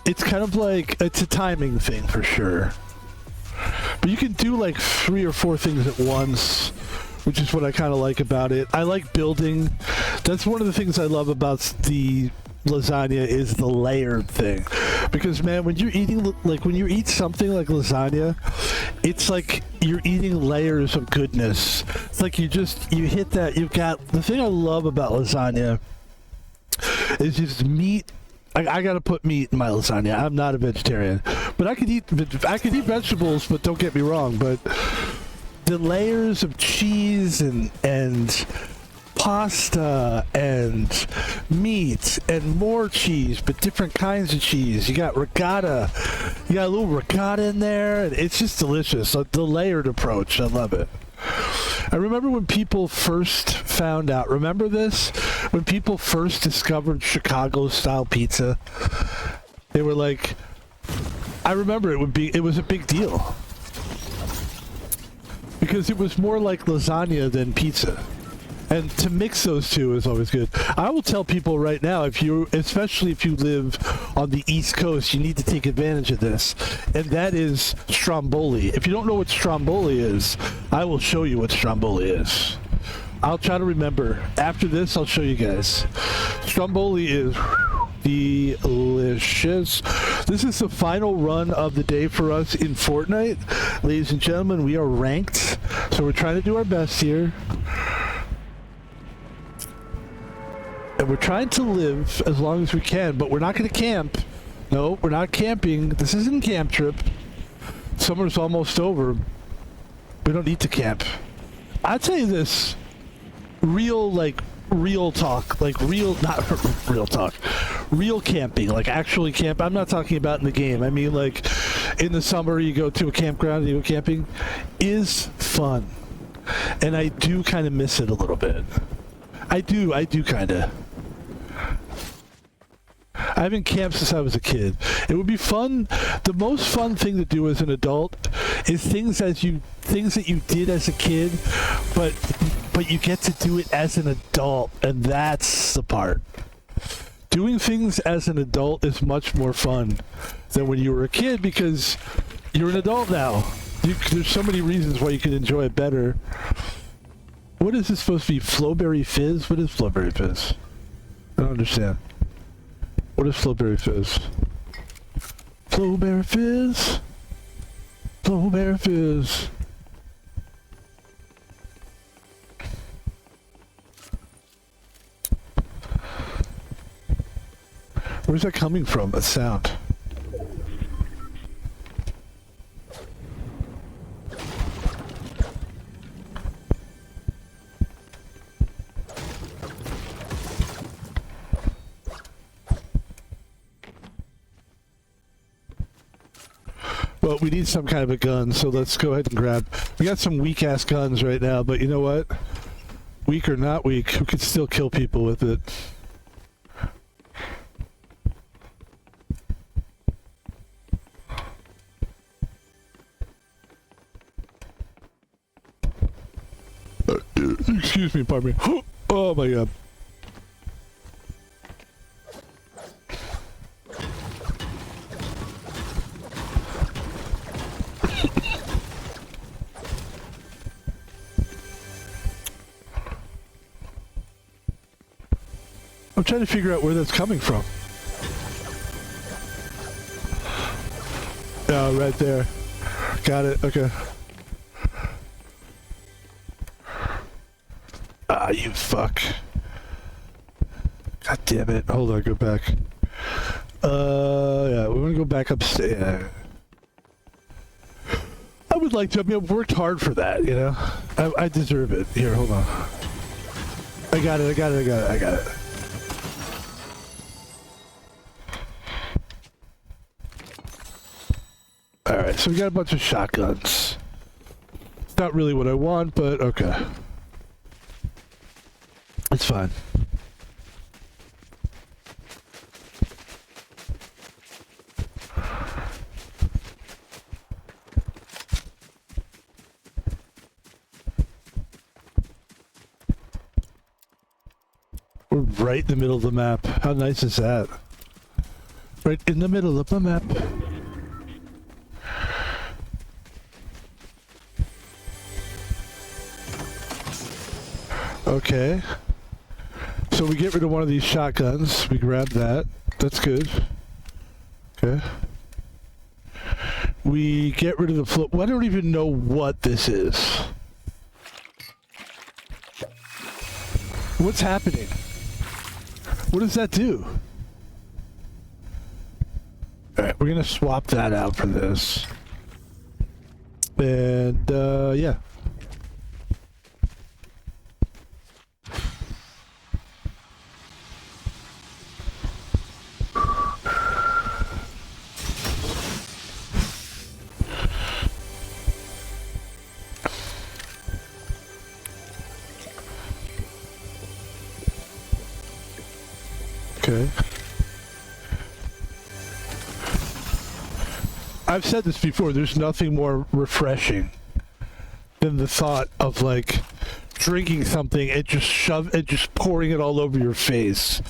it's kind of like, it's a timing thing for sure. But you can do like 3 or 4 things at once, which is what I kind of like about it. I like building. That's one of the things I love about the lasagna is the layered thing, because man, when you're eating, like when you eat something like lasagna, it's like you're eating layers of goodness. It's like you hit that. You've got the thing I love about lasagna is just meat. I gotta put meat in my lasagna. I'm not a vegetarian, but I could eat vegetables, but don't get me wrong, but the layers of cheese and pasta and meat and more cheese, but different kinds of cheese. You got ricotta. You got a little ricotta in there. And it's just delicious. The layered approach. I love it. I remember when people first found out. Remember this? When people first discovered Chicago-style pizza, they were like, I remember it was a big deal. Because it was more like lasagna than pizza. And to mix those two is always good. I will tell people right now, especially if you live on the East Coast, you need to take advantage of this. And that is stromboli. If you don't know what stromboli is, I will show you what stromboli is. I'll try to remember. After this, I'll show you guys. Stromboli is delicious. This is the final run of the day for us in Fortnite. Ladies and gentlemen, we are ranked. So we're trying to do our best here. And we're trying to live as long as we can, but we're not going to camp. No, we're not camping. This isn't a camp trip. Summer's almost over. We don't need to camp. I'll tell you this. Real talk. Like not real talk. Real camping. Like actually camp. I'm not talking about in the game. I mean like in the summer you go to a campground and you go camping. Is fun. And I do kind of miss it a little bit. I do kind of. I haven't camped since I was a kid. It would be fun. The most fun thing to do as an adult is things that you did as a kid, but you get to do it as an adult, and that's the part. Doing things as an adult is much more fun than when you were a kid because you're an adult now. There's so many reasons why you can enjoy it better. What is this supposed to be? Flowberry Fizz? What is Flowberry Fizz? I don't understand. What is Flowberry Fizz? Flowberry Fizz? Flowberry Fizz. Where's that coming from? A sound. But we need some kind of a gun, so let's go ahead and grab... We got some weak-ass guns right now, but you know what? Weak or not weak, we could still kill people with it. Excuse me, pardon me. Oh my god. I'm trying to figure out where that's coming from. Oh, right there. Got it, okay. Ah, you fuck. God damn it. Hold on, go back. Yeah, we're gonna go back upstairs. I would like to, I mean, I've worked hard for that, you know? I deserve it. Here, hold on. I got it, I got it, I got it, I got it. Alright, so we got a bunch of shotguns. It's not really what I want, but okay. It's fine. We're right in the middle of the map. How nice is that? Right in the middle of the map. Okay. So we get rid of one of these shotguns. We grab that. That's good. Okay. We get rid of the float. Well, I don't even know what this is. What's happening? What does that do? Alright, we're gonna swap that out for this. And, yeah. Okay. I've said this before, there's nothing more refreshing than the thought of like drinking something and just pouring it all over your face.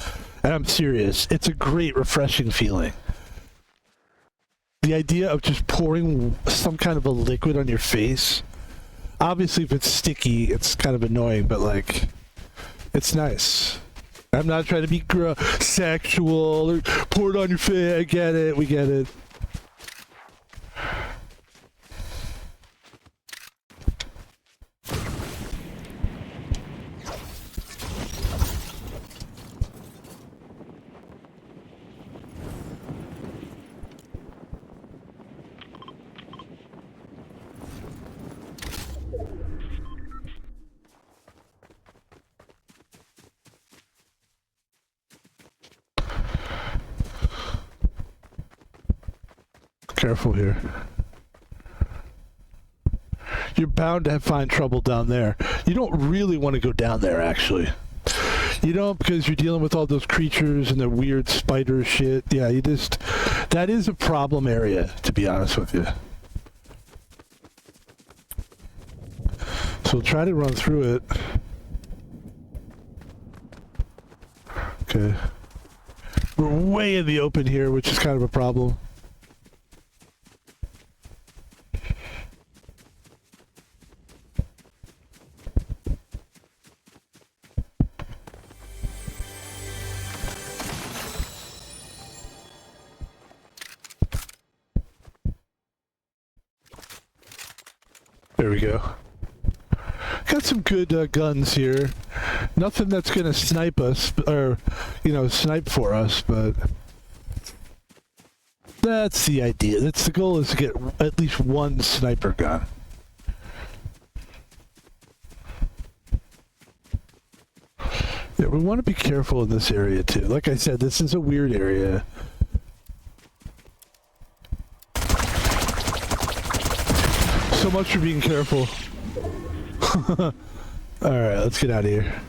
And I'm serious. It's a great refreshing feeling. The idea of just pouring some kind of a liquid on your face. Obviously if it's sticky, it's kind of annoying, but like it's nice. I'm not trying to be sexual or pour it on your face. I get it. We get it. Careful here. You're bound to find trouble down there. You don't really want to go down there, actually. You know, because you're dealing with all those creatures and the weird spider shit. Yeah, you just... That is a problem area, to be honest with you. So we'll try to run through it. Okay. We're way in the open here, which is kind of a problem. There we go. Got some good guns here. Nothing that's gonna snipe us, or, you know, snipe for us, but that's the idea. That's the goal, is to get at least one sniper gun. Yeah, we want to be careful in this area too. Like I said, this is a weird area. so much for being careful. Alright, let's get out of here.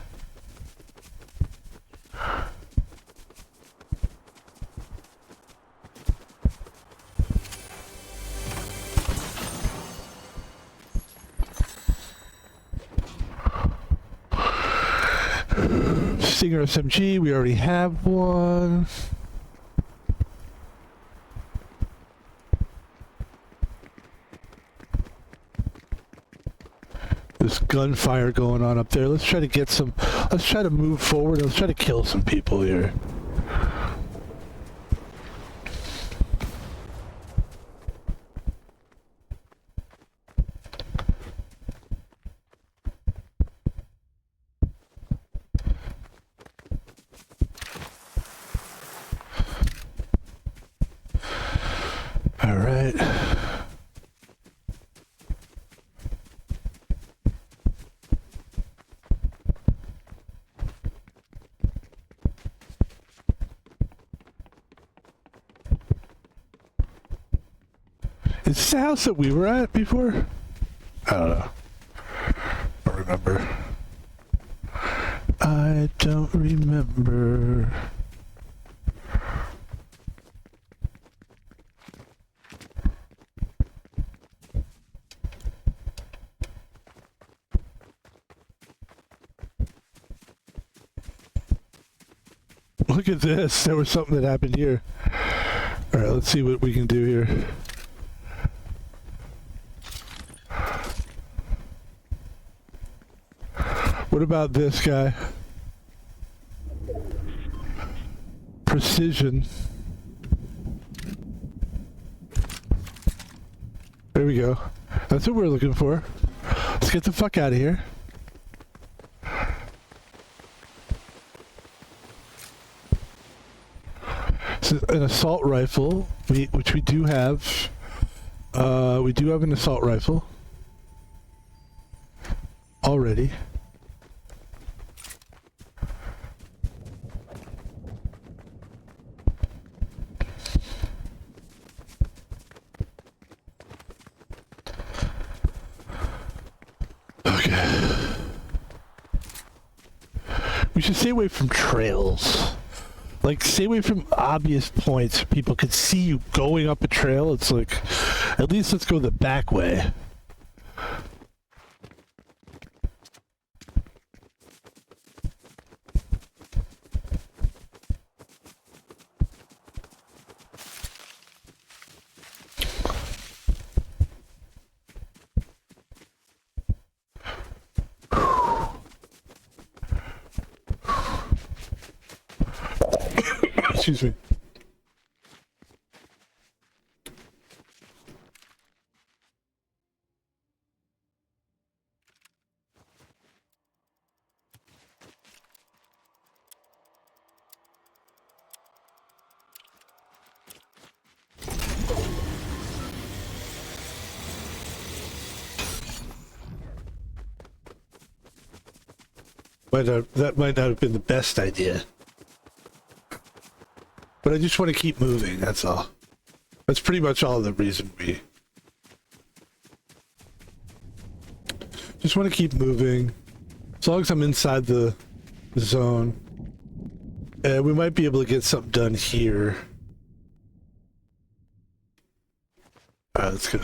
Stinger SMG, we already have one. There's gunfire going on up there. Let's try to get some... Let's try to move forward. Let's try to kill some people here. All right. Is this the house that we were at before? I don't know. I don't remember. I don't remember. Look at this. There was something that happened here. All right, let's see what we can do here. What about this guy? Precision. There we go. That's what we're looking for. Let's get the fuck out of here. It's an assault rifle, which we do have. We do have an assault rifle already. We should stay away from trails. Like, stay away from obvious points. People could see you going up a trail. It's like, at least let's go the back way. Excuse me. That might not have been the best idea. But I just want to keep moving, that's all. That's pretty much all the reason we... Just want to keep moving. As long as I'm inside the zone. We might be able to get something done here. Alright, let's go.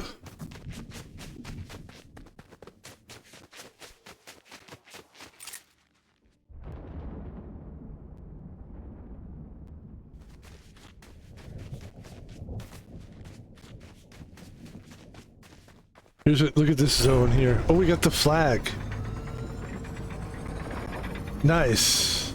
Look at this zone here. Oh, we got the flag. Nice.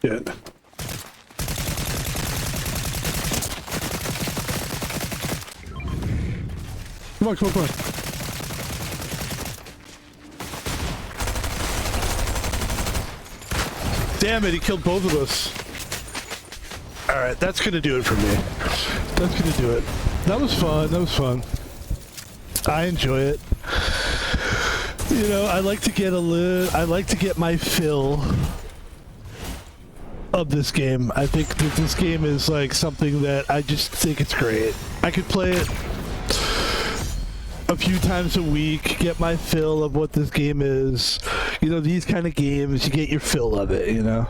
Shit. Come on, come on, come on. Damn it, he killed both of us. Alright, that's gonna do it for me. That's gonna do it. That was fun, that was fun. I enjoy it. You know, I like to get my fill of this game. I think that this game is like something that I just think it's great. I could play it a few times a week, get my fill of what this game is. You know, these kind of games, you get your fill of it, you know?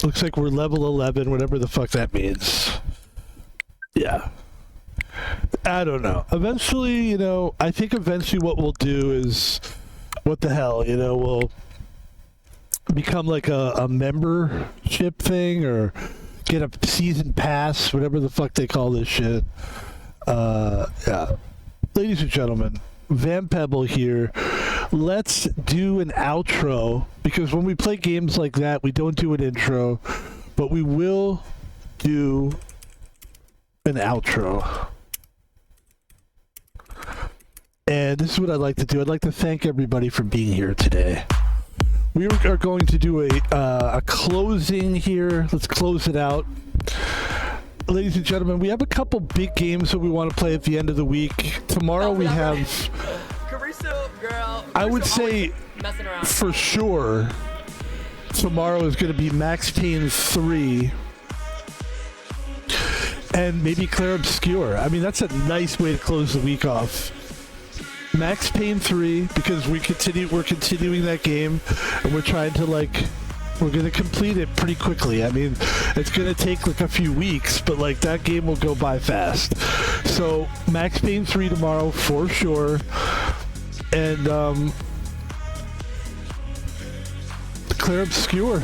Looks like we're level 11, whatever the fuck that means. Yeah. I don't know. Eventually, you know, I think eventually what we'll do is, what the hell, you know, we'll become like a membership thing or get a season pass, whatever the fuck they call this shit. Yeah. Ladies and gentlemen, Van Pebble here. Let's do an outro, because when we play games like that, we don't do an intro, but we will do an outro. And this is what I'd like to do. I'd like to thank everybody for being here today. We are going to do a closing here. Let's close it out. Ladies and gentlemen, we have a couple big games that we want to play at the end of the week. Tomorrow we have... Caruso, girl. I would say, for sure, tomorrow is going to be Max Payne 3. And maybe Claire Obscure. I mean, that's a nice way to close the week off. Max Payne 3, because we're continuing that game, and we're trying to, like, we're going to complete it pretty quickly. I mean, it's going to take, like, a few weeks, but, like, that game will go by fast. So, Max Payne 3 tomorrow, for sure. And, Claire Obscure.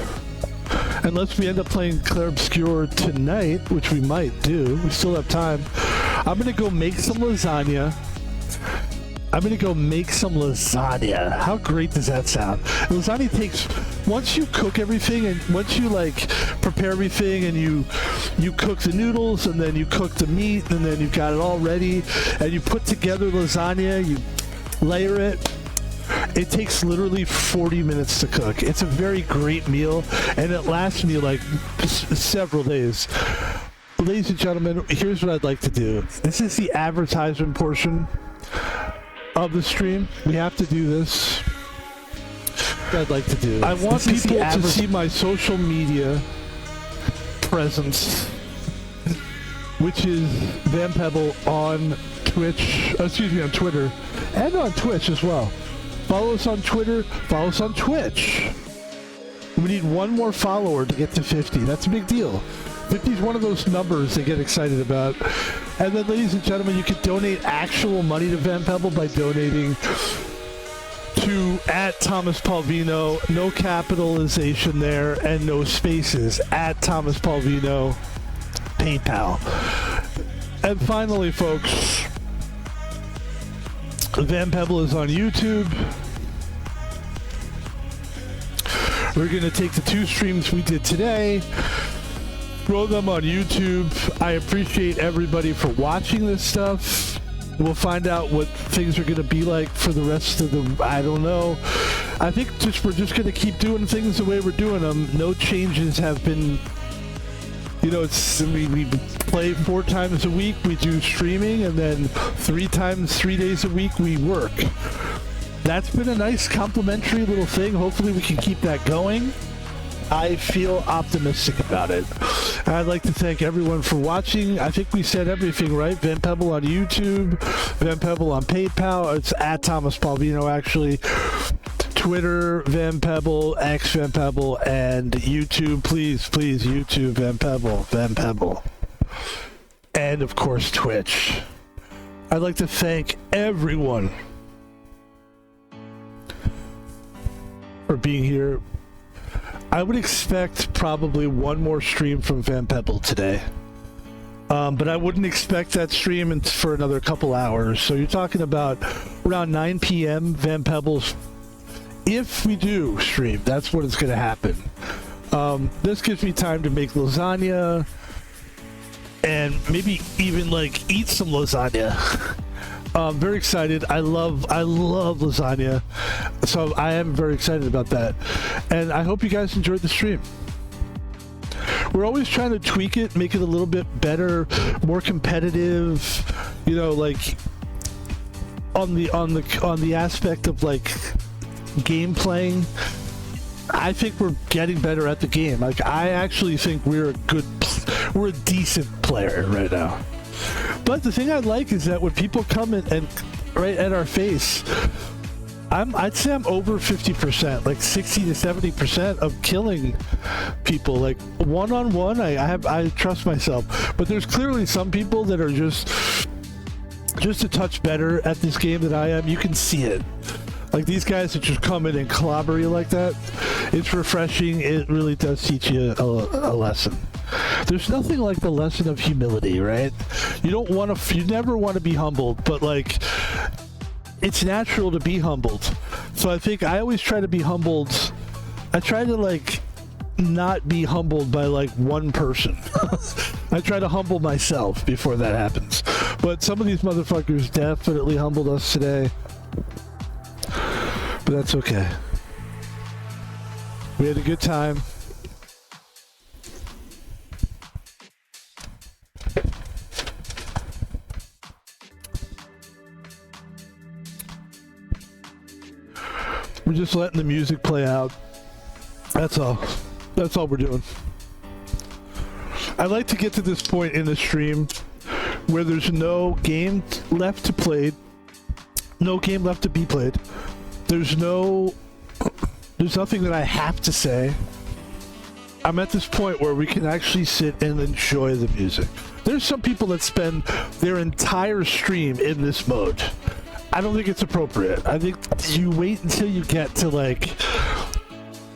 Unless we end up playing Claire Obscure tonight, which we might do. We still have time. I'm going to go make some lasagna. How great does that sound? Lasagna takes, once you cook everything and once you like prepare everything and you cook the noodles and then you cook the meat and then you've got it all ready and you put together lasagna, you layer it. It takes literally 40 minutes to cook. It's a very great meal and it lasts me like several days. Ladies and gentlemen, here's what I'd like to do. This is the advertisement portion of the stream. We have to do this. What I'd like to do. I want people to see my social media presence, which is Van Pebble on Twitch, on Twitter, and on Twitch as well. Follow us on Twitter, follow us on Twitch. We need one more follower to get to 50. That's a big deal. 50 is one of those numbers they get excited about. And then, ladies and gentlemen, you can donate actual money to Van Pebble by donating to @ThomasPaulvino. No capitalization there and no spaces. @ThomasPaulvino. PayPal. And finally, folks, Van Pebble is on YouTube. We're going to take the 2 streams we did today, throw them on YouTube. I appreciate everybody for watching this stuff. We'll find out what things are going to be like for the rest of the... I don't know. I think we're just going to keep doing things the way we're doing them. No changes have been... You know, we play 4 times a week. We do streaming, and then 3 days a week we work. That's been a nice complimentary little thing. Hopefully we can keep that going. I feel optimistic about it. I'd like to thank everyone for watching. I think we said everything right. Van Pebble on YouTube, Van Pebble on PayPal. It's @ThomasPaulvino, actually. Twitter, Van Pebble, X Van Pebble, and YouTube. Please, YouTube, Van Pebble. And, of course, Twitch. I'd like to thank everyone for being here. I would expect probably one more stream from Van Pebble today. But I wouldn't expect that stream for another couple hours. So you're talking about around 9 p.m. Van Pebble's... If we do stream, that's what is going to happen. This gives me time to make lasagna and maybe even like eat some lasagna. Very excited. I love lasagna, so I am very excited about that, and I hope you guys enjoyed the stream. We're always trying to tweak it, make it a little bit better, more competitive, you know, like on the aspect of like game playing. I think we're getting better at the game. Like, I actually think we're a decent player right now. But the thing I like is that when people come in and right at our face, I'd say I'm over 50%, like 60 to 70% of killing people. Like one-on-one, I trust myself. But there's clearly some people that are just a touch better at this game than I am. You can see it. Like these guys that just come in and clobber you like that, it's refreshing. It really does teach you a lesson. There's nothing like the lesson of humility, right? You never want to be humbled, but like, it's natural to be humbled. So I think I always try to be humbled. I try to like not be humbled by like one person. I try to humble myself before that happens. But some of these motherfuckers definitely humbled us today. But that's okay. We had a good time. We're just letting the music play out. That's all. That's all we're doing. I like to get to this point in the stream where there's no game left to play, no game left to be played. There's nothing that I have to say. I'm at this point where we can actually sit and enjoy the music. There's some people that spend their entire stream in this mode. I don't think it's appropriate. I think you wait until you get to like,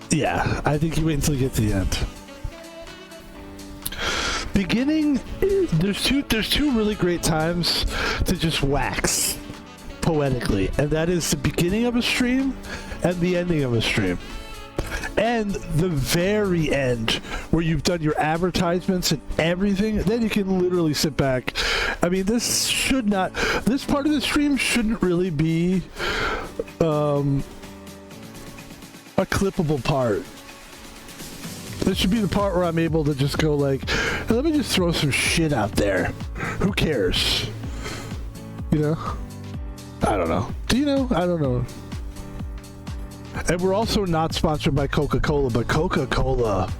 yeah, I think you wait until you get to the end. Beginning, there's two really great times to just wax poetically, and that is the beginning of a stream and the ending of a stream. And the very end, where you've done your advertisements and everything, then you can literally sit back. I mean, this part of the stream shouldn't really be a clippable part. This should be the part where I'm able to just go like, hey, let me just throw some shit out there. Who cares? You know? I don't know. Do you know? I don't know. And we're also not sponsored by Coca-Cola, but Coca-Cola,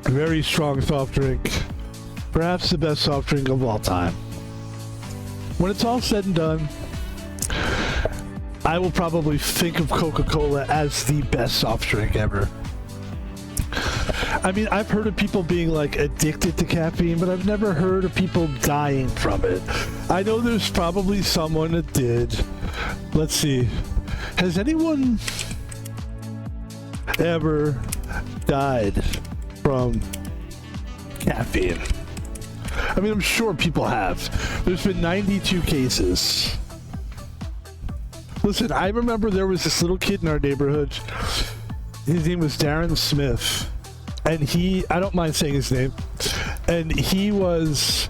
very strong soft drink, perhaps the best soft drink of all time. When it's all said and done, I will probably think of Coca-Cola as the best soft drink ever. I mean, I've heard of people being like addicted to caffeine, but I've never heard of people dying from it. I know there's probably someone that did. Let's see. Has anyone ever died from caffeine? I mean, I'm sure people have. There's been 92 cases. Listen, I remember there was this little kid in our neighborhood. His name was Darren Smith. And I don't mind saying his name. And he was,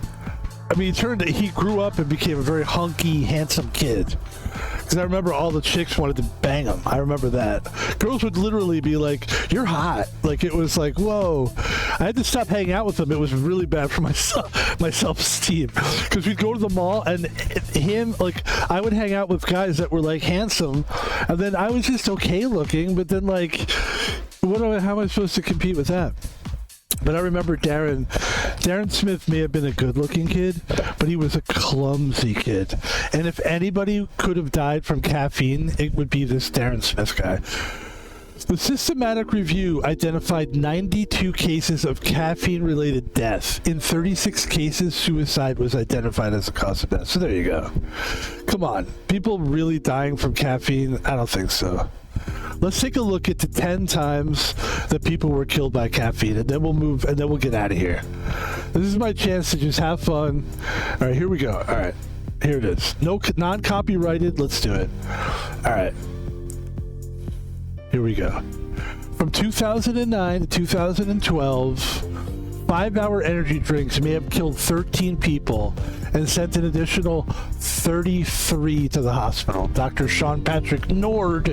I mean, he grew up and became a very hunky, handsome kid. Because I remember all the chicks wanted to bang him. I remember that. Girls would literally be like, you're hot. Like, it was like, whoa. I had to stop hanging out with him. It was really bad for my self-esteem. Because we'd go to the mall, and I would hang out with guys that were, like, handsome. And then I was just okay looking. But then, like, how am I supposed to compete with that? But I remember Darren Smith may have been a good-looking kid, but he was a clumsy kid. And if anybody could have died from caffeine, it would be this Darren Smith guy. The systematic review identified 92 cases of caffeine-related death. In 36 cases, suicide was identified as a cause of death. So there you go. Come on. People really dying from caffeine? I don't think so. Let's take a look at the 10 times that people were killed by caffeine, and then we'll move, and then we'll get out of here. This is my chance to just have fun. All right, here we go. All right, here it is. No, non-copyrighted. Let's do it. All right. Here we go. From 2009 to 2012, 5-hour energy drinks may have killed 13 people and sent an additional 33 to the hospital. Dr. Sean Patrick Nord,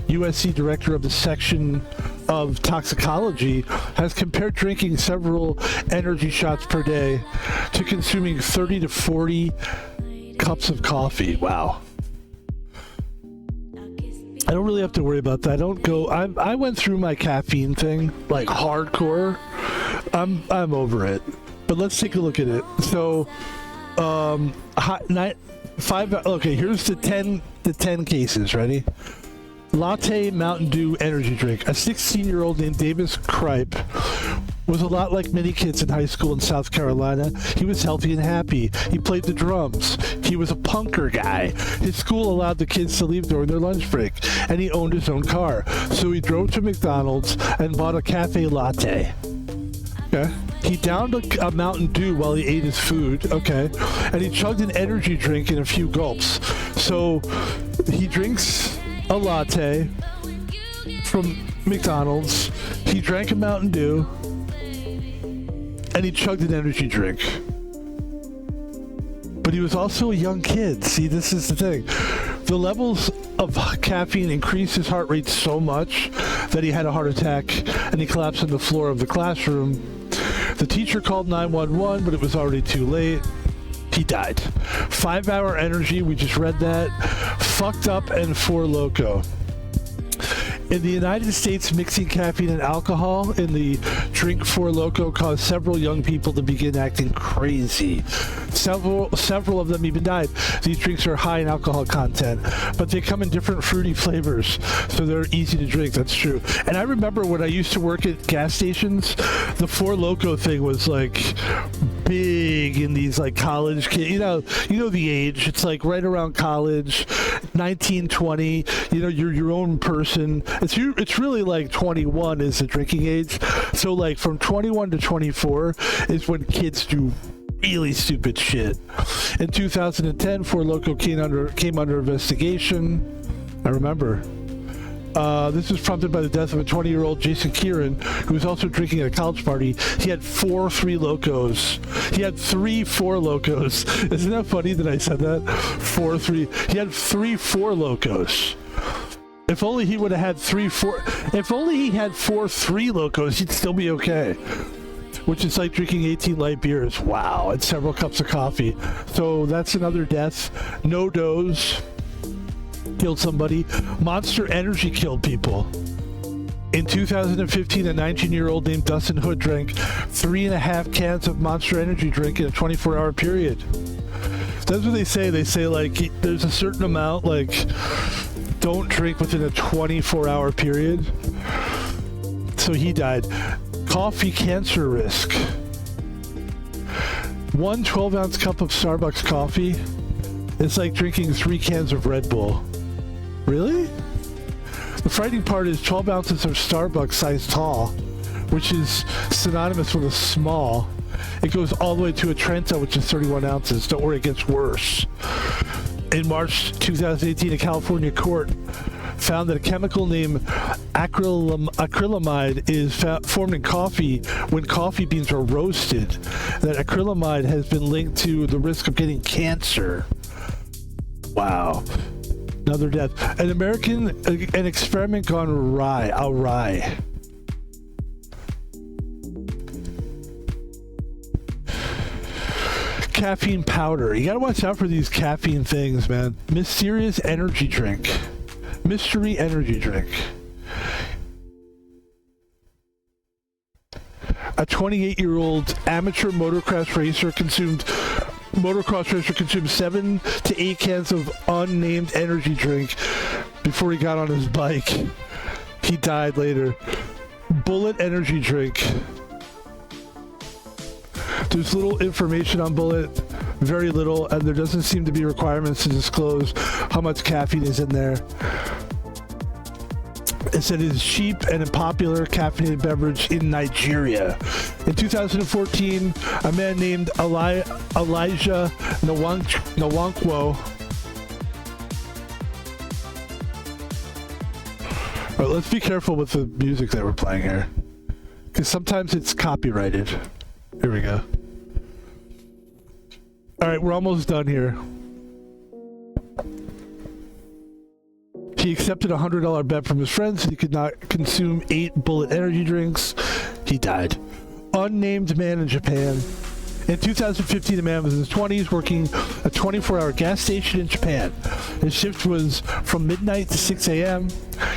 USC director of the section of toxicology, has compared drinking several energy shots per day to consuming 30 to 40 cups of coffee. Wow. I don't really have to worry about that. I don't go. I went through my caffeine thing like hardcore. I'm over it. But let's take a look at it. So, okay. Here's the 10 cases. Ready? Latte Mountain Dew energy drink. A 16-year-old named Davis Kripe was a lot like many kids in high school in South Carolina. He was healthy and happy. He played the drums. He was a punker guy. His school allowed the kids to leave during their lunch break, and he owned his own car. So he drove to McDonald's and bought a cafe latte. Okay. He downed a Mountain Dew while he ate his food. Okay. And he chugged an energy drink in a few gulps. So he drinks a latte from McDonald's. He drank a Mountain Dew. And he chugged an energy drink. But he was also a young kid. See, this is the thing. The levels of caffeine increased his heart rate so much that he had a heart attack and he collapsed on the floor of the classroom. The teacher called 911, but it was already too late. He died. 5-hour energy, we just read that. Fucked up and Four Loko. In the United States, mixing caffeine and alcohol in the drink Four Loko caused several young people to begin acting crazy. Several of them even died. These drinks are high in alcohol content, but they come in different fruity flavors, so they're easy to drink. That's true. And I remember when I used to work at gas stations, the Four Loko thing was like big in these like college kids. You know the age. It's like right around college, 19, 20. You know, you're your own person. It's really like 21 is the drinking age. So like from 21 to 24 is when kids do really stupid shit. In 2010, Four Loko came under investigation. I remember. This was prompted by the death of a 20-year-old Jason Kieran, who was also drinking at a college party. He had 4 Three Locos. He had 3 Four Locos. Isn't that funny that I said that? 3. He had 3 Four Locos. If only he would have had 4 Three Locos, he'd still be okay. Which is like drinking 18 light beers. Wow, and several cups of coffee. So that's another death. No dose killed somebody. Monster Energy killed people. In 2015, a 19-year-old named Dustin Hood drank 3.5 cans of Monster Energy drink in a 24-hour period. That's what they say. They say, like, there's a certain amount, like, don't drink within a 24-hour period. So he died. Coffee cancer risk. 1 12-ounce cup of Starbucks coffee is like drinking 3 cans of Red Bull. Really? The frightening part is 12 ounces of Starbucks size tall, which is synonymous with a small. It goes all the way to a Trenta, which is 31 ounces. Don't worry, it gets worse. In March 2018, a California court found that a chemical named acrylamide is formed in coffee when coffee beans are roasted. That acrylamide has been linked to the risk of getting cancer. Wow. Another death. An experiment gone awry. Caffeine powder. You gotta watch out for these caffeine things, man. Mysterious energy drink. Mystery energy drink. A 28-year-old amateur motocross racer consumed 7 to 8 cans of unnamed energy drink before he got on his bike. He died later. Bullet energy drink. There's little information on Bullet, very little, and there doesn't seem to be requirements to disclose how much caffeine is in there. It said it is cheap and a popular caffeinated beverage in Nigeria. In 2014, a man named Elijah Nwankwo All right, let's be careful with the music that we're playing here, because sometimes it's copyrighted. Here we go. All right, we're almost done here. He accepted a $100 bet from his friends that he could not consume 8 bullet energy drinks. He died. Unnamed man in Japan. In 2015, the man was in his 20s, working a 24-hour gas station in Japan. His shift was from midnight to 6 a.m.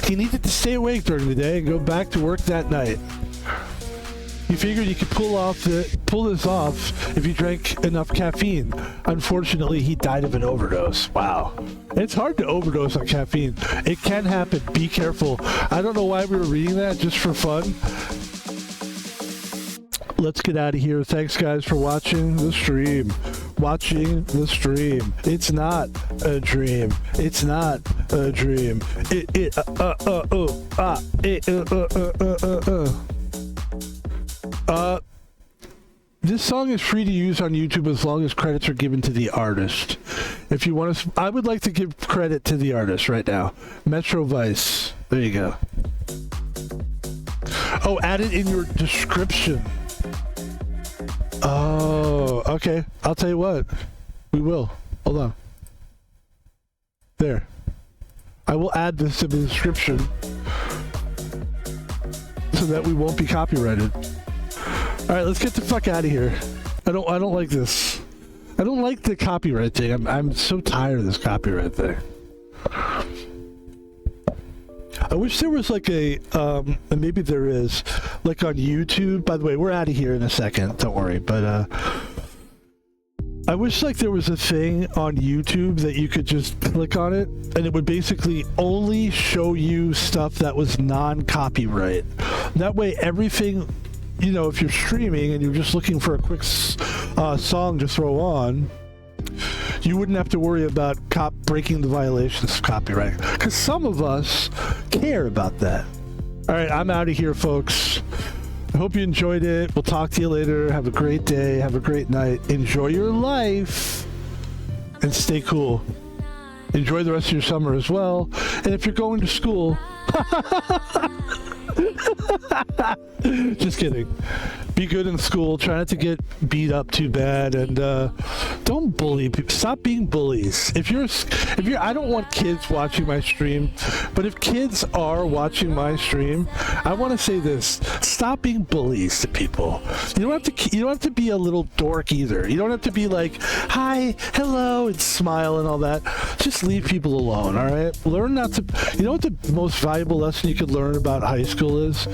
He needed to stay awake during the day and go back to work that night. He figured he could pull this off if he drank enough caffeine. Unfortunately, he died of an overdose. Wow. It's hard to overdose on caffeine. It can happen. Be careful. I don't know why we were reading that, just for fun. Let's get out of here. Thanks, guys, for watching the stream. It's not a dream. It's not a dream. This song is free to use on YouTube as long as credits are given to the artist. If you want to, I would like to give credit to the artist right now. Metro Vice. There you go. Oh, add it in your description. Oh, okay. I'll tell you what. We will. Hold on. There. I will add this to the description so that we won't be copyrighted. All right, let's get the fuck out of here. I don't like this. I don't like the copyright thing. I'm so tired of this copyright thing. I wish there was like a, and maybe there is, like on YouTube. By the way, we're out of here in a second. Don't worry. But I wish like there was a thing on YouTube that you could just click on it and it would basically only show you stuff that was non-copyright. That way everything, you know, if you're streaming and you're just looking for a quick song to throw on, you wouldn't have to worry about breaking the violations of copyright. Because some of us care about that. All right, I'm out of here, folks. I hope you enjoyed it. We'll talk to you later. Have a great day. Have a great night. Enjoy your life. And stay cool. Enjoy the rest of your summer as well. And if you're going to school... Just kidding. Be good in school. Try not to get beat up too bad, and don't bully people. Stop being bullies. If you're, I don't want kids watching my stream, but if kids are watching my stream, I want to say this: stop being bullies to people. You don't have to be a little dork either. You don't have to be like, hi, hello, and smile and all that. Just leave people alone. All right. Learn not to. You know what the most valuable lesson you could learn about high school is?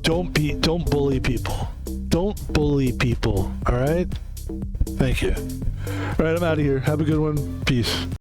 Don't bully people. Don't bully people, all right? Thank you. All right, I'm out of here. Have a good one. Peace.